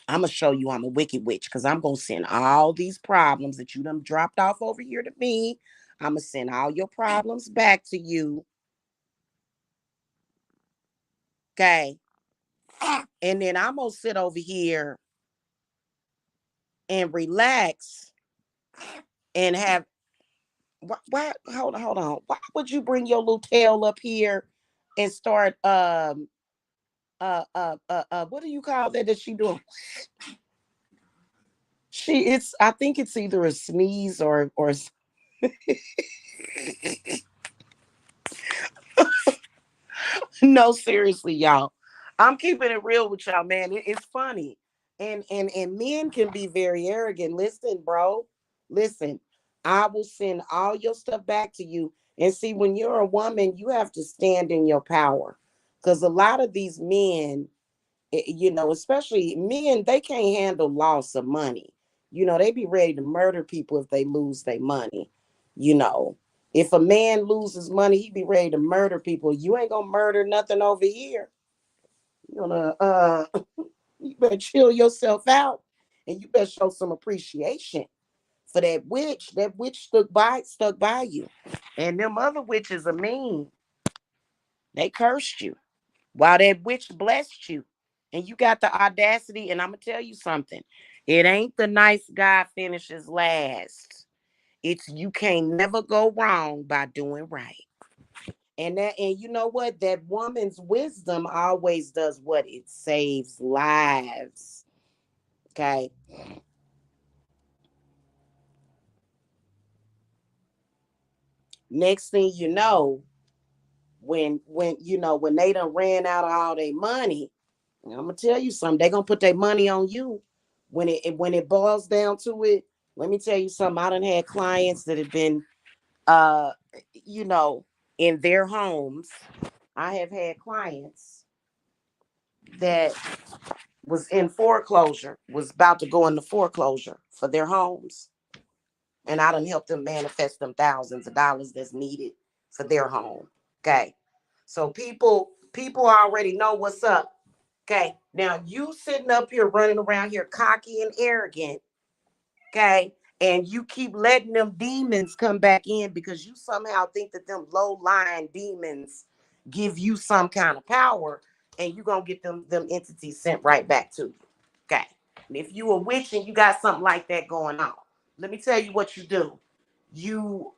I'm gonna show you I'm a wicked witch because I'm gonna send all these problems that you done dropped off over here to me. I'm gonna send all your problems back to you. Okay. And then I'm gonna sit over here and relax and have why hold on. Why would you bring your little tail up here and start what do you call that she doing? It's I think it's either a sneeze or no, seriously, y'all. I'm keeping it real with y'all, man. It's funny. And men can be very arrogant. Listen, bro. Listen. I will send all your stuff back to you. And see, when you're a woman, you have to stand in your power. Because a lot of these men, especially men, they can't handle loss of money. They be ready to murder people if they lose their money. You know, if a man loses money, he be ready to murder people. You ain't gonna murder nothing over here. You gonna you better chill yourself out, and you better show some appreciation for that witch. That witch stuck by you, and them other witches are mean. They cursed you while that witch blessed you, and you got the audacity. And I'm gonna tell you something. It ain't the nice guy finishes last. It's you can't never go wrong by doing right. And you know what? That woman's wisdom always does what? It saves lives. Okay. Next thing you know, when they done ran out of all their money, I'm gonna tell you something, they gonna put their money on you. When it boils down to it, let me tell you something. I done had clients that have been uh you know in their homes. I have had clients that was in foreclosure, was about to go into foreclosure for their homes. And I done helped them manifest them thousands of dollars that's needed for their home. Okay. So people already know what's up. Okay. Now you sitting up here running around here cocky and arrogant. Okay. And you keep letting them demons come back in because you somehow think that them low lying demons give you some kind of power, and you gonna get them entities sent right back to you. Okay. And if you a witch and you got something like that going on, let me tell you what you do. You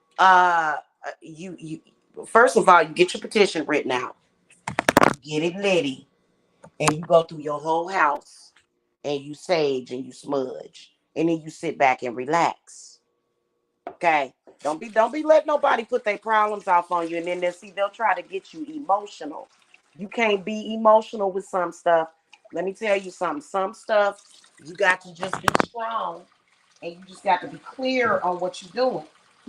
first of all, you get your petition written out, get it ready, and you go through your whole house and you sage and you smudge. And then you sit back and relax. Okay. Don't be letting nobody put their problems off on you. And then they'll try to get you emotional. You can't be emotional with some stuff. Let me tell you something. Some stuff you got to just be strong, and you just got to be clear on what you're doing.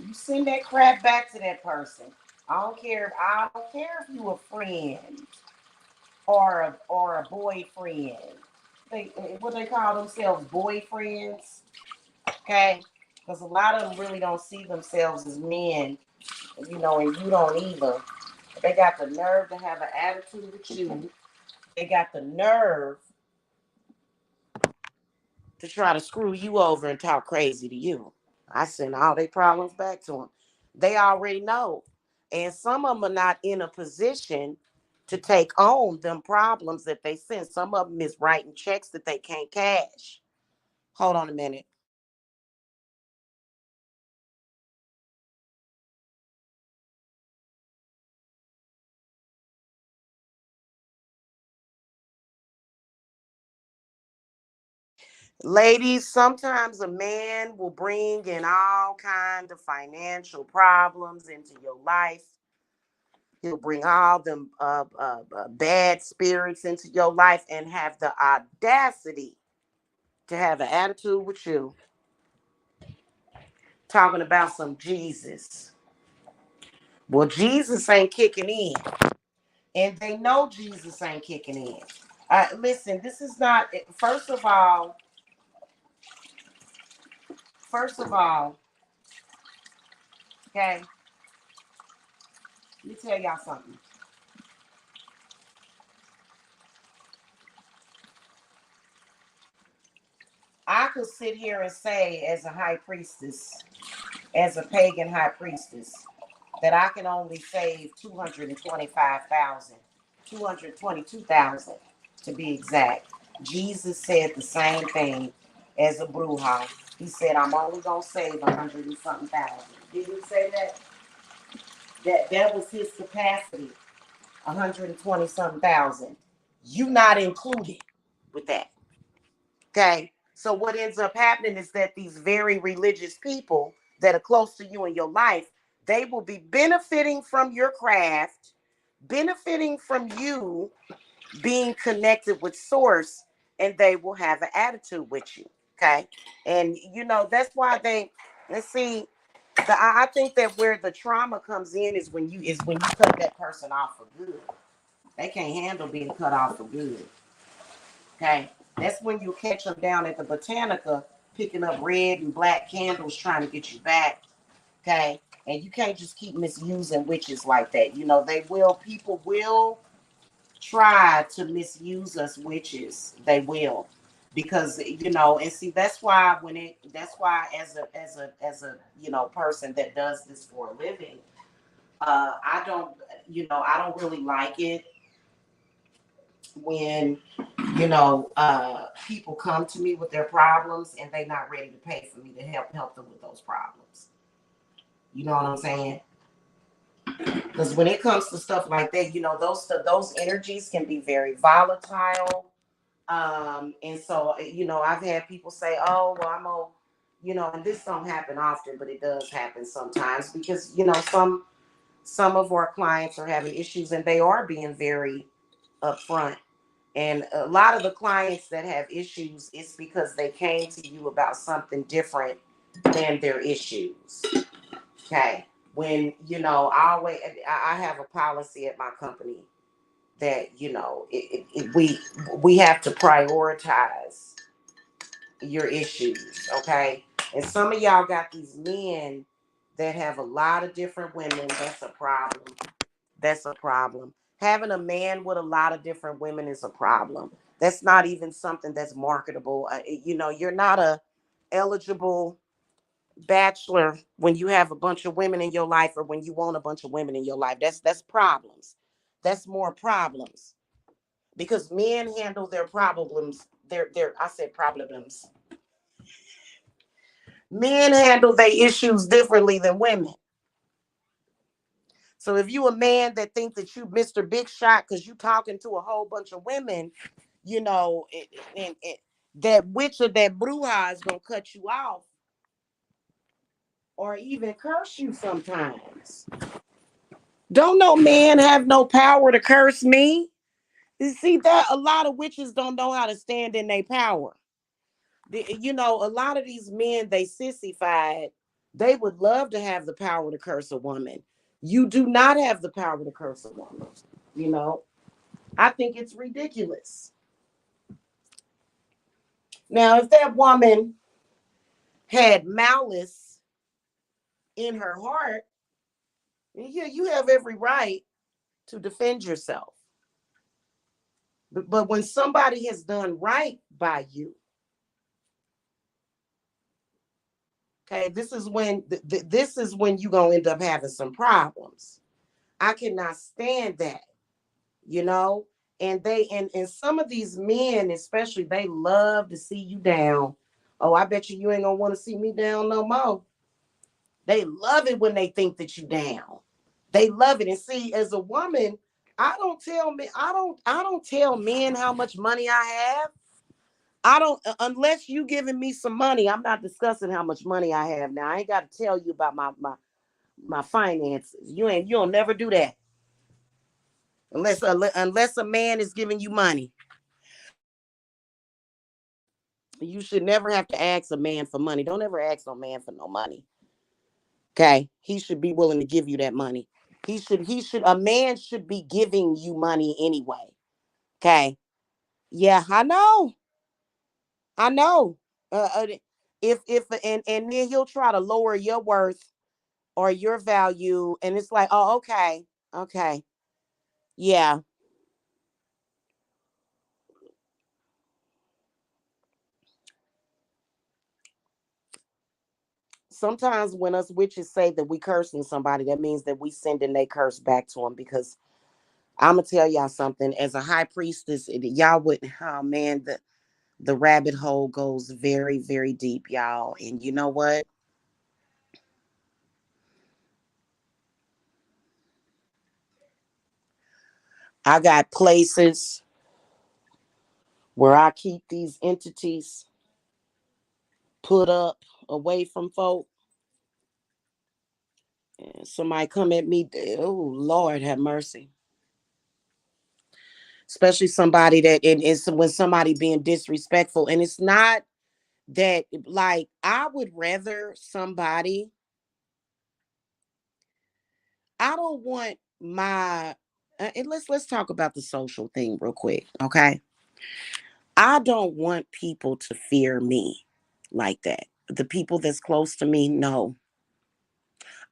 You send that crap back to that person. I don't care if you a friend or a boyfriend. They what they call themselves, boyfriends. Okay, because a lot of them really don't see themselves as men, and you don't either. They got the nerve to have an attitude with you. They got the nerve to try to screw you over and talk crazy to you. I send all their problems back to them. They already know. And some of them are not in a position to take on them problems that they send. Some of them is writing checks that they can't cash. Hold on a minute. Ladies, sometimes a man will bring in all kind of financial problems into your life. He'll bring all them bad spirits into your life and have the audacity to have an attitude with you, talking about some Jesus. Well, Jesus ain't kicking in, and they know Jesus ain't kicking in. Listen, this is not. First of all, okay. Let me tell y'all something. I could sit here and say, as a high priestess, as a pagan high priestess, that I can only save 225,000, 222,000 to be exact. Jesus said the same thing as a Bruja. He said, I'm only going to save 100 and something thousand. Didn't he say that? That was his capacity, 120 something thousand. You not included with that. Okay. So what ends up happening is that these very religious people that are close to you in your life, they will be benefiting from your craft, benefiting from you being connected with source, and they will have an attitude with you. Okay. And that's why let's see, I think that where the trauma comes in is when you cut that person off for good. They can't handle being cut off for good. Okay. That's when you catch them down at the Botanica picking up red and black candles trying to get you back. Okay. And you can't just keep misusing witches like that. People will try to misuse us witches. They will. Because and see, that's why as a person that does this for a living, I don't really like it when people come to me with their problems and they not ready to pay for me to help them with those problems. You know what I'm saying? Because when it comes to stuff like that, those energies can be very volatile. And so I've had people say, "Oh, well, I'm gonna," and this don't happen often, but it does happen sometimes because some of our clients are having issues and they are being very upfront. And a lot of the clients that have issues, it's because they came to you about something different than their issues. Okay. When, I have a policy at my company that, we have to prioritize your issues. Okay. And some of y'all got these men that have a lot of different women. That's a problem. That's a problem. Having a man with a lot of different women is a problem. That's not even something that's marketable. You're not a eligible bachelor when you have a bunch of women in your life or when you want a bunch of women in your life. That's problems. That's more problems because men handle their problems. Their I said problems. Men handle their issues differently than women. So if you a man that think that you Mr. Big Shot because you talking to a whole bunch of women, that witch or that bruja is gonna cut you off or even curse you sometimes. Don't no man have no power to curse me? You see that a lot of witches don't know how to stand in their power. A lot of these men they sissified. They would love to have the power to curse a woman. You do not have the power to curse a woman. You know, I think it's ridiculous. Now, if that woman had malice in her heart, yeah, you have every right to defend yourself. But when somebody has done right by you, okay, this is when you're gonna end up having some problems. I cannot stand that. you know. And some of these men, especially, they love to see you down. Oh, I bet you ain't gonna want to see me down no more. They love it when they think that you down. They love it. And see, as a woman, I don't tell men how much money I have. I don't unless you giving me some money. I'm not discussing how much money I have now. I ain't got to tell you about my finances. You'll never do that unless a man is giving you money. You should never have to ask a man for money. Don't ever ask no man for no money. Okay? He should be willing to give you that money. A man should be giving you money anyway. Okay? Yeah, I know. I know. If and then he'll try to lower your worth or your value, and it's like, oh, okay, okay, yeah. Sometimes when us witches say that we cursing somebody, that means that we sending their curse back to them. Because I'm gonna tell y'all something. As a high priestess, y'all would, oh man, the rabbit hole goes very, very deep, y'all. And you know what? I got places where I keep these entities put up away from folk. And somebody come at me, oh Lord have mercy. Especially somebody that it is when somebody being disrespectful. And it's not that, like, I would rather somebody, I don't want my and let's talk about the social thing real quick, okay? I don't want people to fear me like that. The people that's close to me, no.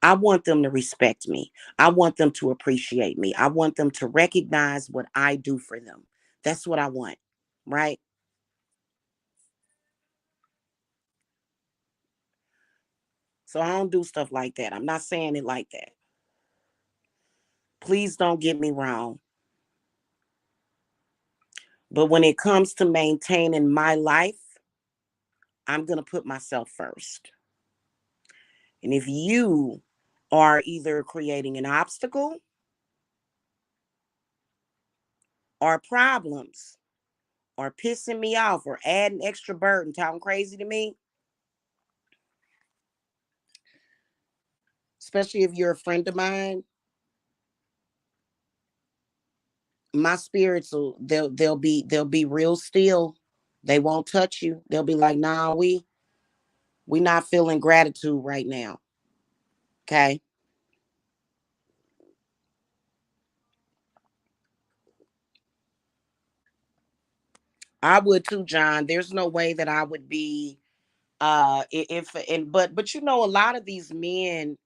I want them to respect me. I want them to appreciate me. I want them to recognize what I do for them. That's what I want, right? So I don't do stuff like that. I'm not saying it like that. Please don't get me wrong. But when it comes to maintaining my life, I'm going to put myself first. And if you are either creating an obstacle or problems or pissing me off or adding extra burden, talking crazy to me, especially if you're a friend of mine, my spirits will they'll be real still. They won't touch you. They'll be like, nah, we not feeling gratitude right now. Okay. I would too, John. There's no way that I would be if and but you know, a lot of these men,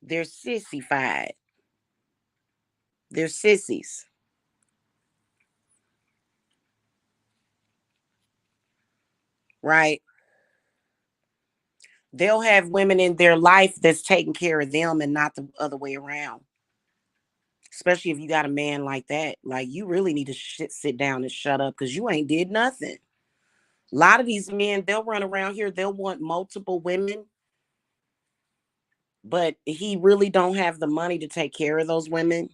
they're sissified. They're sissies, right? They'll have women in their life that's taking care of them and not the other way around. Especially if you got a man like that. Like, you really need to sit down and shut up because you ain't did nothing. A lot of these men, they'll run around here, they'll want multiple women, but he really don't have the money to take care of those women.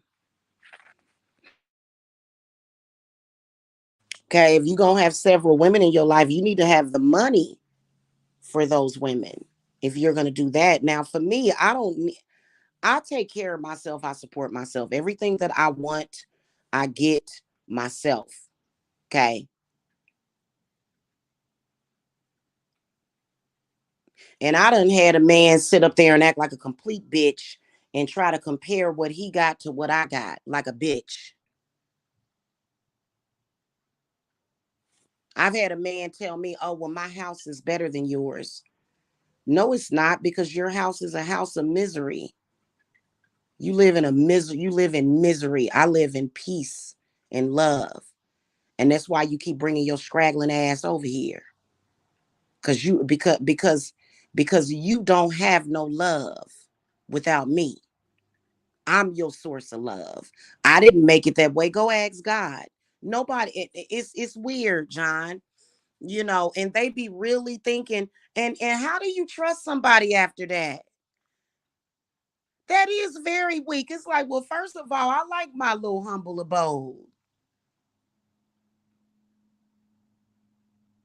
Okay, if you're gonna have several women in your life, you need to have the money for those women. If you're gonna do that. Now, for me, I don't I take care of myself, I support myself. Everything that I want, I get myself. Okay. And I done had a man sit up there and act like a complete bitch and try to compare what he got to what I got, like a bitch. I've had a man tell me, oh, well, my house is better than yours. No, it's not, because your house is a house of misery. You live in misery. I live in peace and love. And that's why you keep bringing your straggling ass over here. Because you don't have no love without me. I'm your source of love. I didn't make it that way. Go ask God. Nobody, it's weird, John. And they be really thinking, and how do you trust somebody after that? That is very weak. It's like, well, first of all, I like my little humble abode.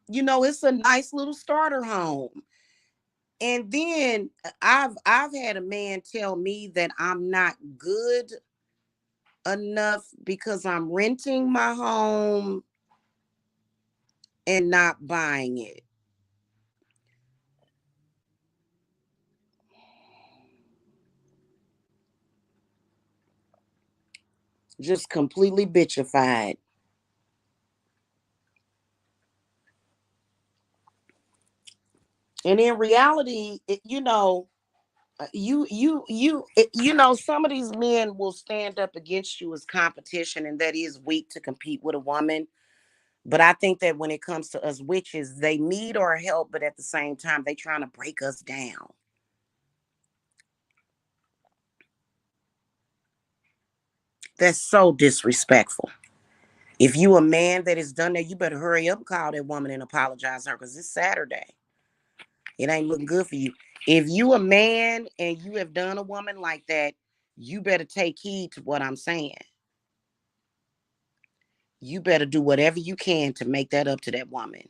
It's a nice little starter home. And then I've had a man tell me that I'm not good enough because I'm renting my home and not buying it. Just completely bitchified. And in reality, some of these men will stand up against you as competition, and that is weak to compete with a woman. But I think that when it comes to us witches, they need our help, but at the same time, they trying to break us down. That's so disrespectful. If you a man that is done that, you better hurry up and call that woman and apologize to her because it's Saturday. It ain't looking good for you. If you a man and you have done a woman like that, you better take heed to what I'm saying. You better do whatever you can to make that up to that woman.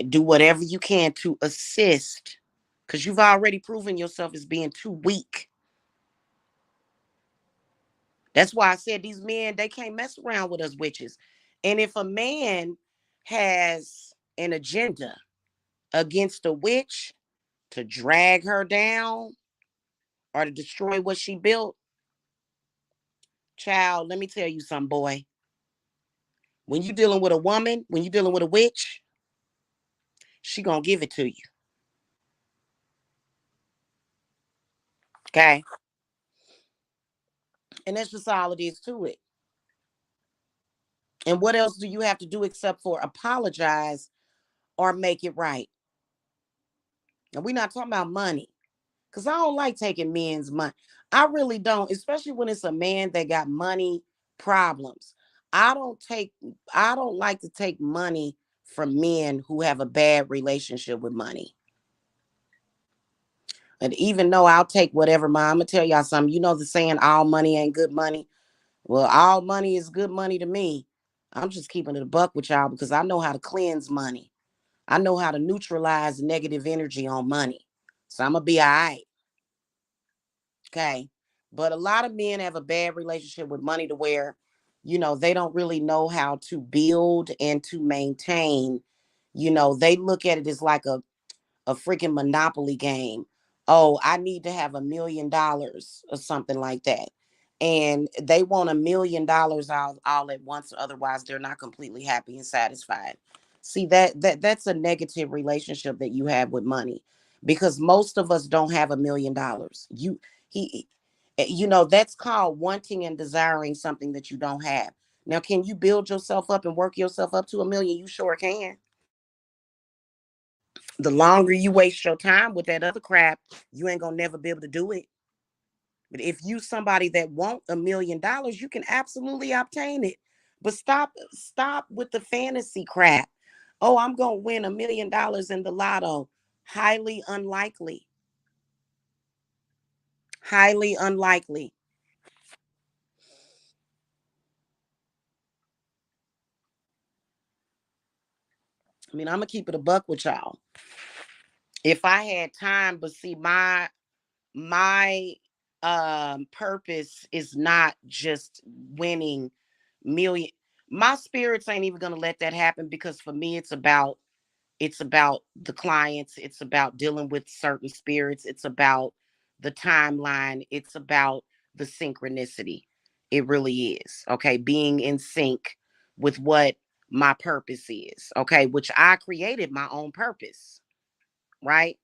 Do whatever you can to assist because you've already proven yourself as being too weak. That's why I said these men, they can't mess around with us witches. And if a man has an agenda against a witch to drag her down or to destroy what she built, child, let me tell you something, boy. When you dealing with a woman, when you dealing with a witch, she gonna give it to you. Okay. And that's just all it is to it. And what else do you have to do except for apologize or make it right? And we're not talking about money. Because I don't like taking men's money. I really don't, especially when it's a man that got money problems. I don't take I don't like to take money from men who have a bad relationship with money. And even though I'll take whatever my, I'm gonna tell y'all something. You know the saying, all money ain't good money. Well, all money is good money to me. I'm just keeping it a buck with y'all because I know how to cleanse money. I know how to neutralize negative energy on money. So I'm gonna be all right. Okay. But a lot of men have a bad relationship with money to where, they don't really know how to build and to maintain. They look at it as like a freaking monopoly game. Oh, I need to have $1 million or something like that. And they want $1 million all at once, otherwise they're not completely happy and satisfied. See that's a negative relationship that you have with money because most of us don't have $1 million. He that's called wanting and desiring something that you don't have. Now, can you build yourself up and work yourself up to 1 million? You sure can. The longer you waste your time with that other crap, you ain't gonna never be able to do it. But if you somebody that want $1 million, you can absolutely obtain it. But stop with the fantasy crap. Oh, I'm gonna win $1 million in the lotto. Highly unlikely. Highly unlikely. I mean, I'm gonna keep it a buck with y'all. If I had time, but see, my purpose is not just winning million. My spirits ain't even gonna let that happen because for me it's about the clients, it's about dealing with certain spirits, it's about the timeline, it's about the synchronicity. It really is. Okay, being in sync with what my purpose is. Okay, which I created my own purpose, right?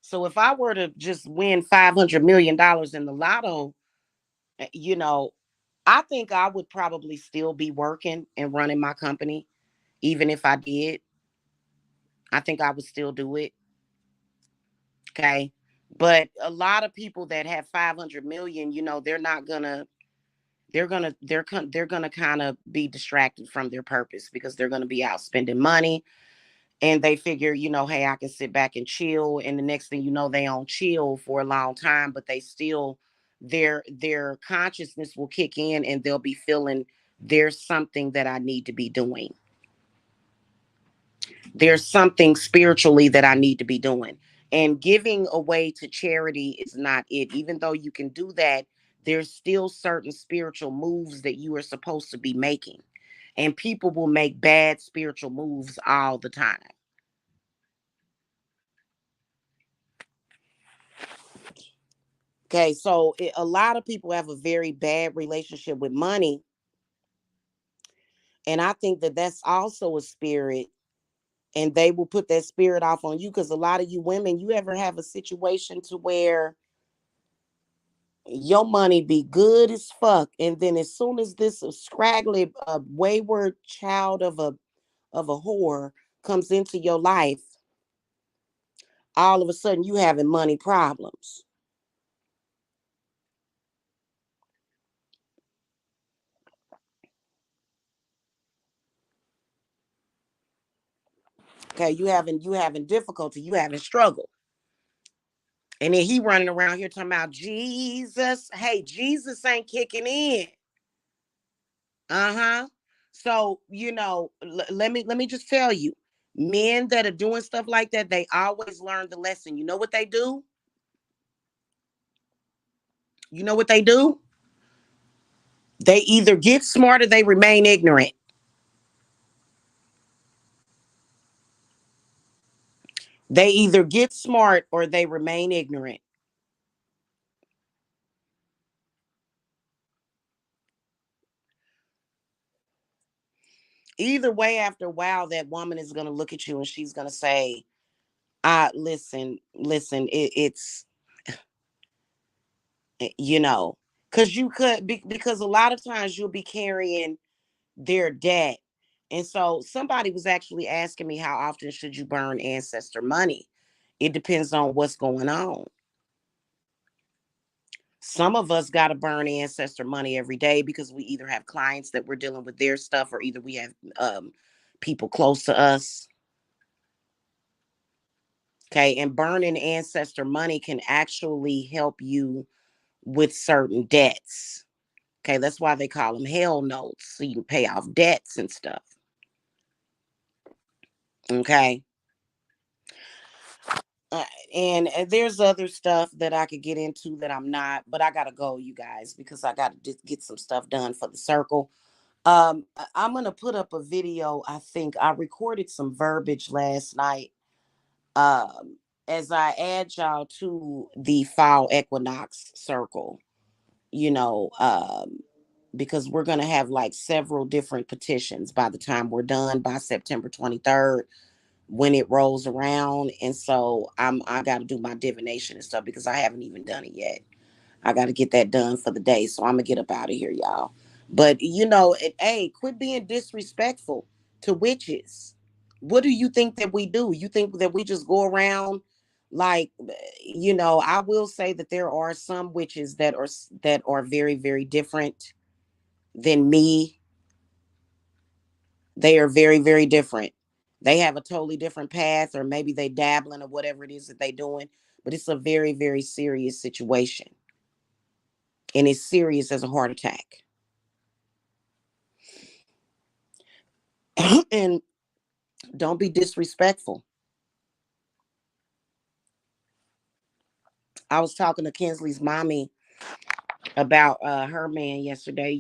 So if I were to just win $500 million in the lotto, eh, you know, I think I would probably still be working and running my company. Even if I did, I think I would still do it. Okay. But a lot of people that have 500 million, they're not gonna, they're gonna kind of be distracted from their purpose because they're gonna be out spending money, and they figure, hey, I can sit back and chill, and the next thing you know, they on chill for a long time, but they still, their consciousness will kick in, and they'll be feeling there's something that I need to be doing. There's something spiritually that I need to be doing. And giving away to charity is not it. Even though you can do that, there's still certain spiritual moves that you are supposed to be making. And people will make bad spiritual moves all the time. Okay, so a lot of people have a very bad relationship with money. And I think that that's also a spirit. And they will put that spirit off on you, because a lot of you women, you ever have a situation to where your money be good as fuck, and then as soon as this scraggly, wayward child of a whore comes into your life, all of a sudden you having money problems. Okay, you having difficulty, you having struggle. And then he running around here talking about Jesus. Hey, Jesus ain't kicking in. Uh-huh. So, let me just tell you, men that are doing stuff like that, they always learn the lesson. You know what they do? You know what they do? They either get smart or they remain ignorant. They either get smart or they remain ignorant. Either way, after a while, that woman is going to look at you and she's going to say, listen, it's, you know, because because a lot of times you'll be carrying their debt. And so somebody was actually asking me, how often should you burn ancestor money? It depends on what's going on. Some of us got to burn ancestor money every day because we either have clients that we're dealing with their stuff, or either we have people close to us. Okay. And burning ancestor money can actually help you with certain debts. Okay. That's why they call them hell notes. So you can pay off debts and stuff. Okay. Uh, and there's other stuff that I could get into that I'm not, but I gotta go, you guys, because I gotta get some stuff done for the circle. I'm gonna put up a video. I think I recorded some verbiage last night. Um, as I add y'all to the fall equinox circle, you know, because we're gonna have like several different petitions by the time we're done by September 23rd when it rolls around. And so I got to do my divination and stuff because I haven't even done it yet. I got to get that done for the day. So I'm gonna get up out of here, y'all. But hey, quit being disrespectful to witches. What do you think that we do? You think that we just go around like, I will say that there are some witches that are very, very different than me. They are very, very different. They have a totally different path, or maybe they dabbling or whatever it is that they doing. But it's a very, very serious situation. And it's serious as a heart attack. And don't be disrespectful. I was talking to Kinsley's mommy about her man yesterday.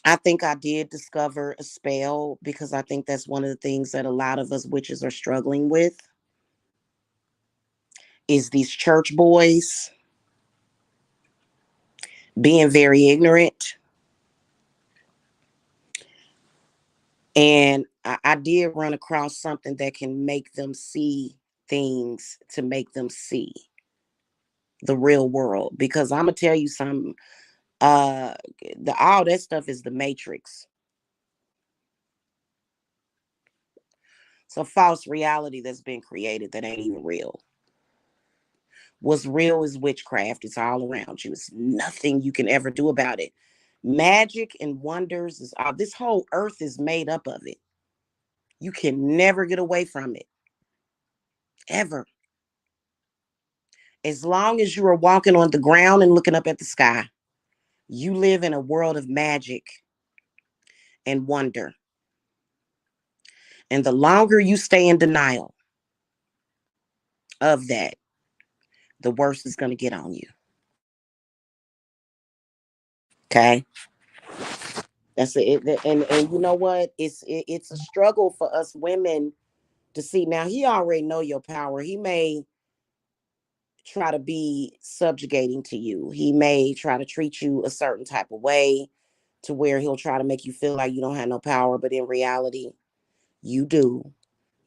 I think I did discover a spell, because I think that's one of the things that a lot of us witches are struggling with, is these church boys being very ignorant. And I did run across something that can make them see things, to make them see the real world. Because I'm gonna tell you something, uh all that stuff is the matrix. It's a false reality that's been created that ain't even real. What's real is witchcraft. It's all around you. It's nothing you can ever do about it. Magic and wonders is all. This whole earth is made up of it. You can never get away from it. Ever. As long as you are walking on the ground and looking up at the sky, you live in a world of magic and wonder. And the longer you stay in denial of that, the worse it's going to get on you. Okay? That's it. And you know what? It's a struggle for us women to see. Now he already know your power. He may try to be subjugating to you. He may try to treat you a certain type of way to where he'll try to make you feel like you don't have no power, but in reality, you do.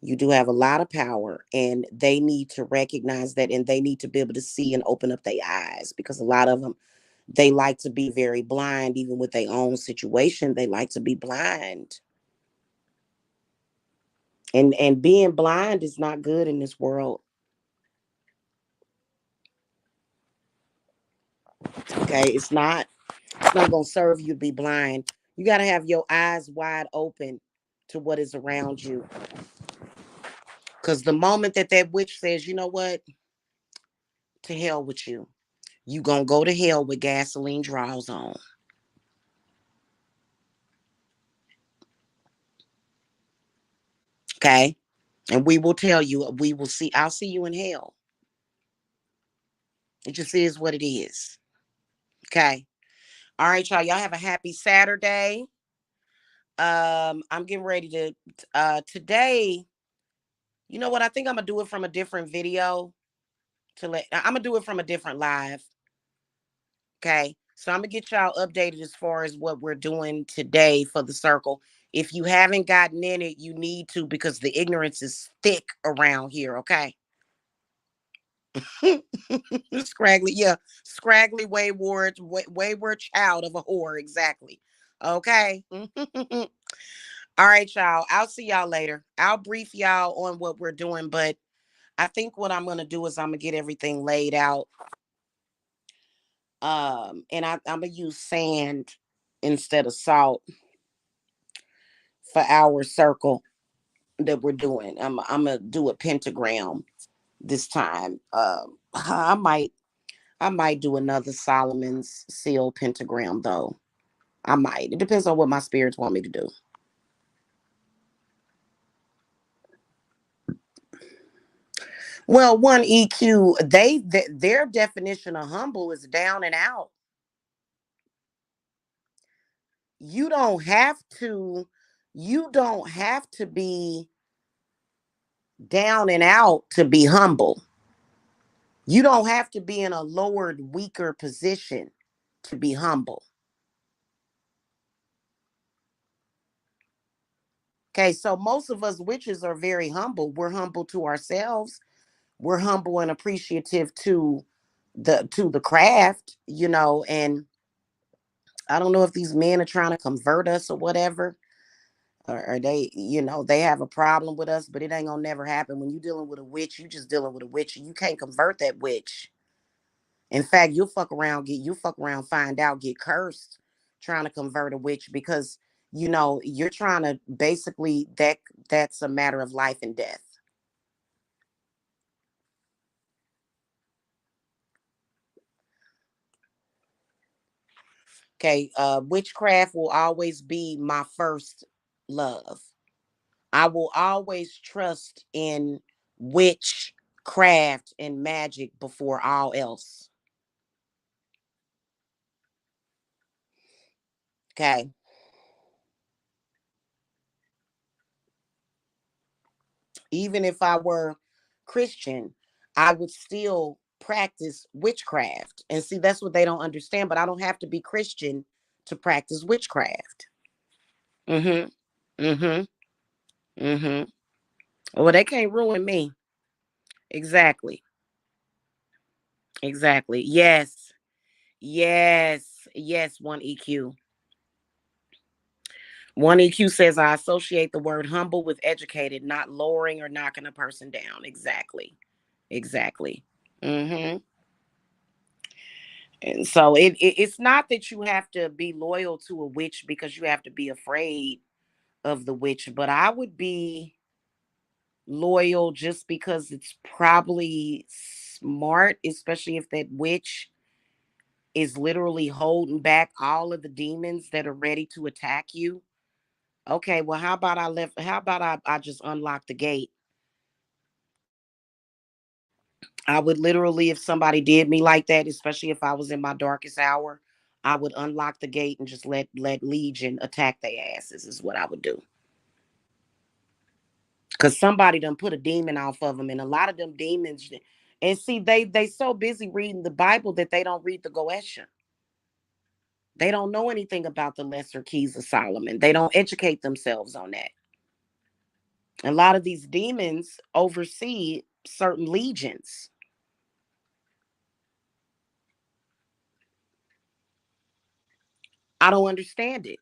You do have a lot of power, and they need to recognize that, and they need to be able to see and open up their eyes, because a lot of them, they like to be very blind. Even with their own situation, they like to be blind, and being blind is not good in this world. Okay, it's not gonna serve you to be blind. You got to have your eyes wide open to what is around you, because the moment that that witch says, you know what, to hell with you, you gonna go to hell with gasoline draws on. Okay, and we will tell you, we will see, I'll see you in hell. It just is what it is. Okay. All right, y'all have a happy Saturday. I'm getting ready to today, you know what, I think I'm gonna do it from a different video. I'm gonna do it from a different live. Okay. So I'm gonna get y'all updated as far as what we're doing today for the circle. If you haven't gotten in it, you need to, because the ignorance is thick around here. Okay. Scraggly, yeah, scraggly wayward child of a whore, exactly. Okay. All right, y'all. I'll see y'all later. I'll brief y'all on what we're doing, but I think what I'm gonna do is I'm gonna get everything laid out. And I'm gonna use sand instead of salt for our circle that we're doing. I'm gonna do a pentagram this time. I might do another Solomon's seal pentagram though. I might. It depends on what my spirits want me to do. Well, one EQ, their definition of humble is down and out. You don't have to. You don't have to be down and out to be humble. You don't have to be in a lowered, weaker position to be humble. Okay, so most of us witches are very humble. We're humble to ourselves. We're humble and appreciative to the craft, and I don't know if these men are trying to convert us or whatever, or they have a problem with us, but it ain't gonna never happen. When you're dealing with a witch, you just dealing with a witch, and you can't convert that witch. In fact, you'll fuck around, find out, get cursed trying to convert a witch, because you're trying to basically, that's a matter of life and death. Okay, witchcraft will always be my first love. I will always trust in witchcraft and magic before all else. Okay. Even if I were Christian, I would still practice witchcraft. And see, that's what they don't understand. But I don't have to be Christian to practice witchcraft. Mm-hmm. Mm-hmm. Mm-hmm. Well, they can't ruin me. Exactly. Exactly. Yes. Yes. Yes. One EQ. One EQ says, I associate the word humble with educated, not lowering or knocking a person down. Exactly. Exactly. Hmm. And so it's not that you have to be loyal to a witch because you have to be afraid of the witch, but I would be loyal just because it's probably smart, especially if that witch is literally holding back all of the demons that are ready to attack you. Okay, well, how about I just unlock the gate? I would literally, if somebody did me like that, especially if I was in my darkest hour, I would unlock the gate and just let Legion attack their asses is what I would do. Cause somebody done put a demon off of them, and a lot of them demons, and see, they so busy reading the Bible that they don't read the Goetia. They don't know anything about the lesser keys of Solomon. They don't educate themselves on that. A lot of these demons oversee certain legions. I don't understand it.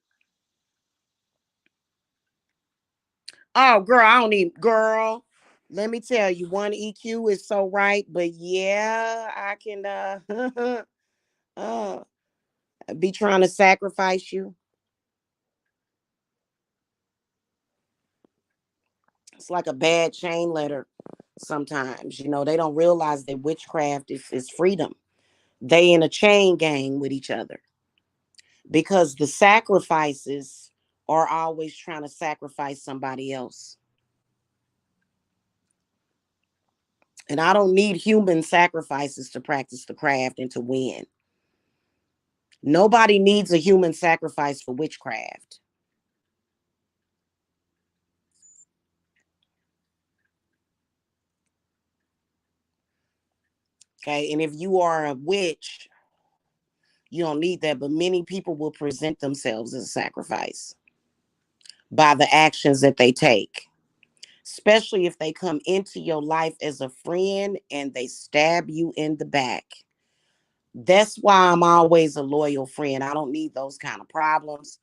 Oh, girl, I don't even, girl. Let me tell you, one EQ is so right, but yeah, I can uh be trying to sacrifice you. It's like a bad chain letter sometimes. They don't realize that witchcraft is freedom. They in a chain gang with each other because the sacrifices are always trying to sacrifice somebody else. And I don't need human sacrifices to practice the craft and to win. Nobody needs a human sacrifice for witchcraft. Okay. And if you are a witch, you don't need that. But many people will present themselves as a sacrifice by the actions that they take, especially if they come into your life as a friend and they stab you in the back. That's why I'm always a loyal friend. I don't need those kind of problems.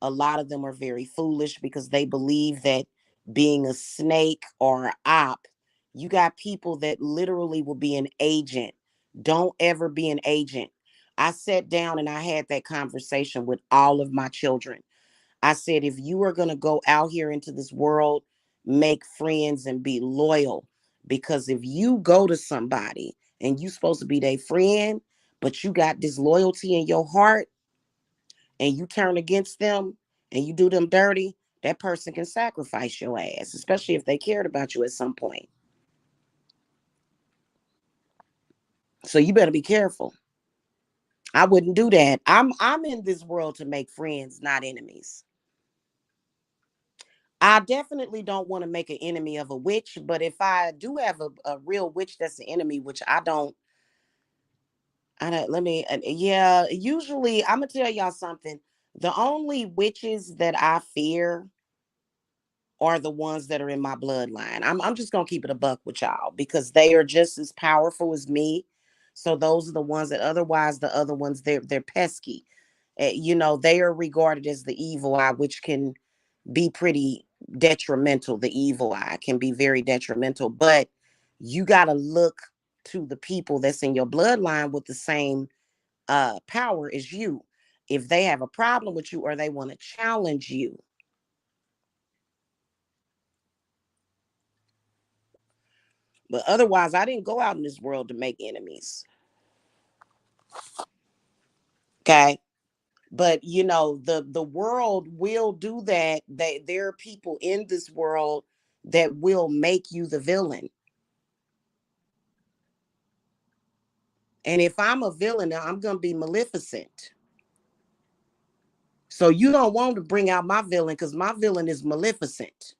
A lot of them are very foolish because they believe that being a snake or a op, you got people that literally will be an agent. Don't ever be an agent. I sat down and I had that conversation with all of my children. I said, if you are going to go out here into this world, make friends and be loyal. Because if you go to somebody and you supposed to be their friend, but you got disloyalty in your heart and you turn against them and you do them dirty, that person can sacrifice your ass, especially if they cared about you at some point. So you better be careful. I wouldn't do that. I'm in this world to make friends, not enemies. I definitely don't want to make an enemy of a witch, but if I do have a real witch that's an enemy, which I don't, let me, yeah, usually I'm gonna tell y'all something. The only witches that I fear are the ones that are in my bloodline. I'm just gonna keep it a buck with y'all because they are just as powerful as me. So those are the ones that otherwise the other ones they're pesky. They are regarded as the evil eye, which can be pretty detrimental. The evil eye can be very detrimental, but you got to look to the people that's in your bloodline with the same power as you. If they have a problem with you or they want to challenge you, but otherwise, I didn't go out in this world to make enemies. Okay. But the world will do that. There are people in this world that will make you the villain. And if I'm a villain, I'm gonna be Maleficent. So you don't want to bring out my villain because my villain is Maleficent.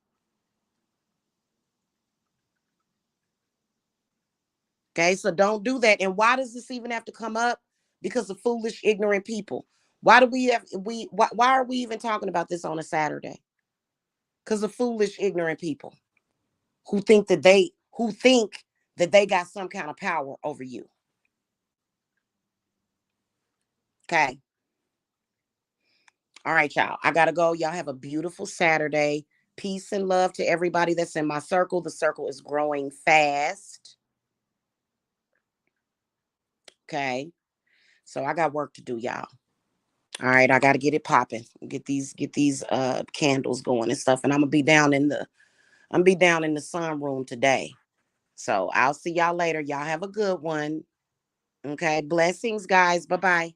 Okay, so don't do that. And why does this even have to come up? Because of foolish, ignorant people. Why do we have we why are we even talking about this on a Saturday? Because of foolish, ignorant people who think that they got some kind of power over you. Okay. All right, y'all. I gotta go. Y'all have a beautiful Saturday. Peace and love to everybody that's in my circle. The circle is growing fast. Okay. So I got work to do, y'all. All right, I gotta get it popping. Get these candles going and stuff. And I'm gonna be down in the sunroom today. So I'll see y'all later. Y'all have a good one. Okay. Blessings, guys. Bye-bye.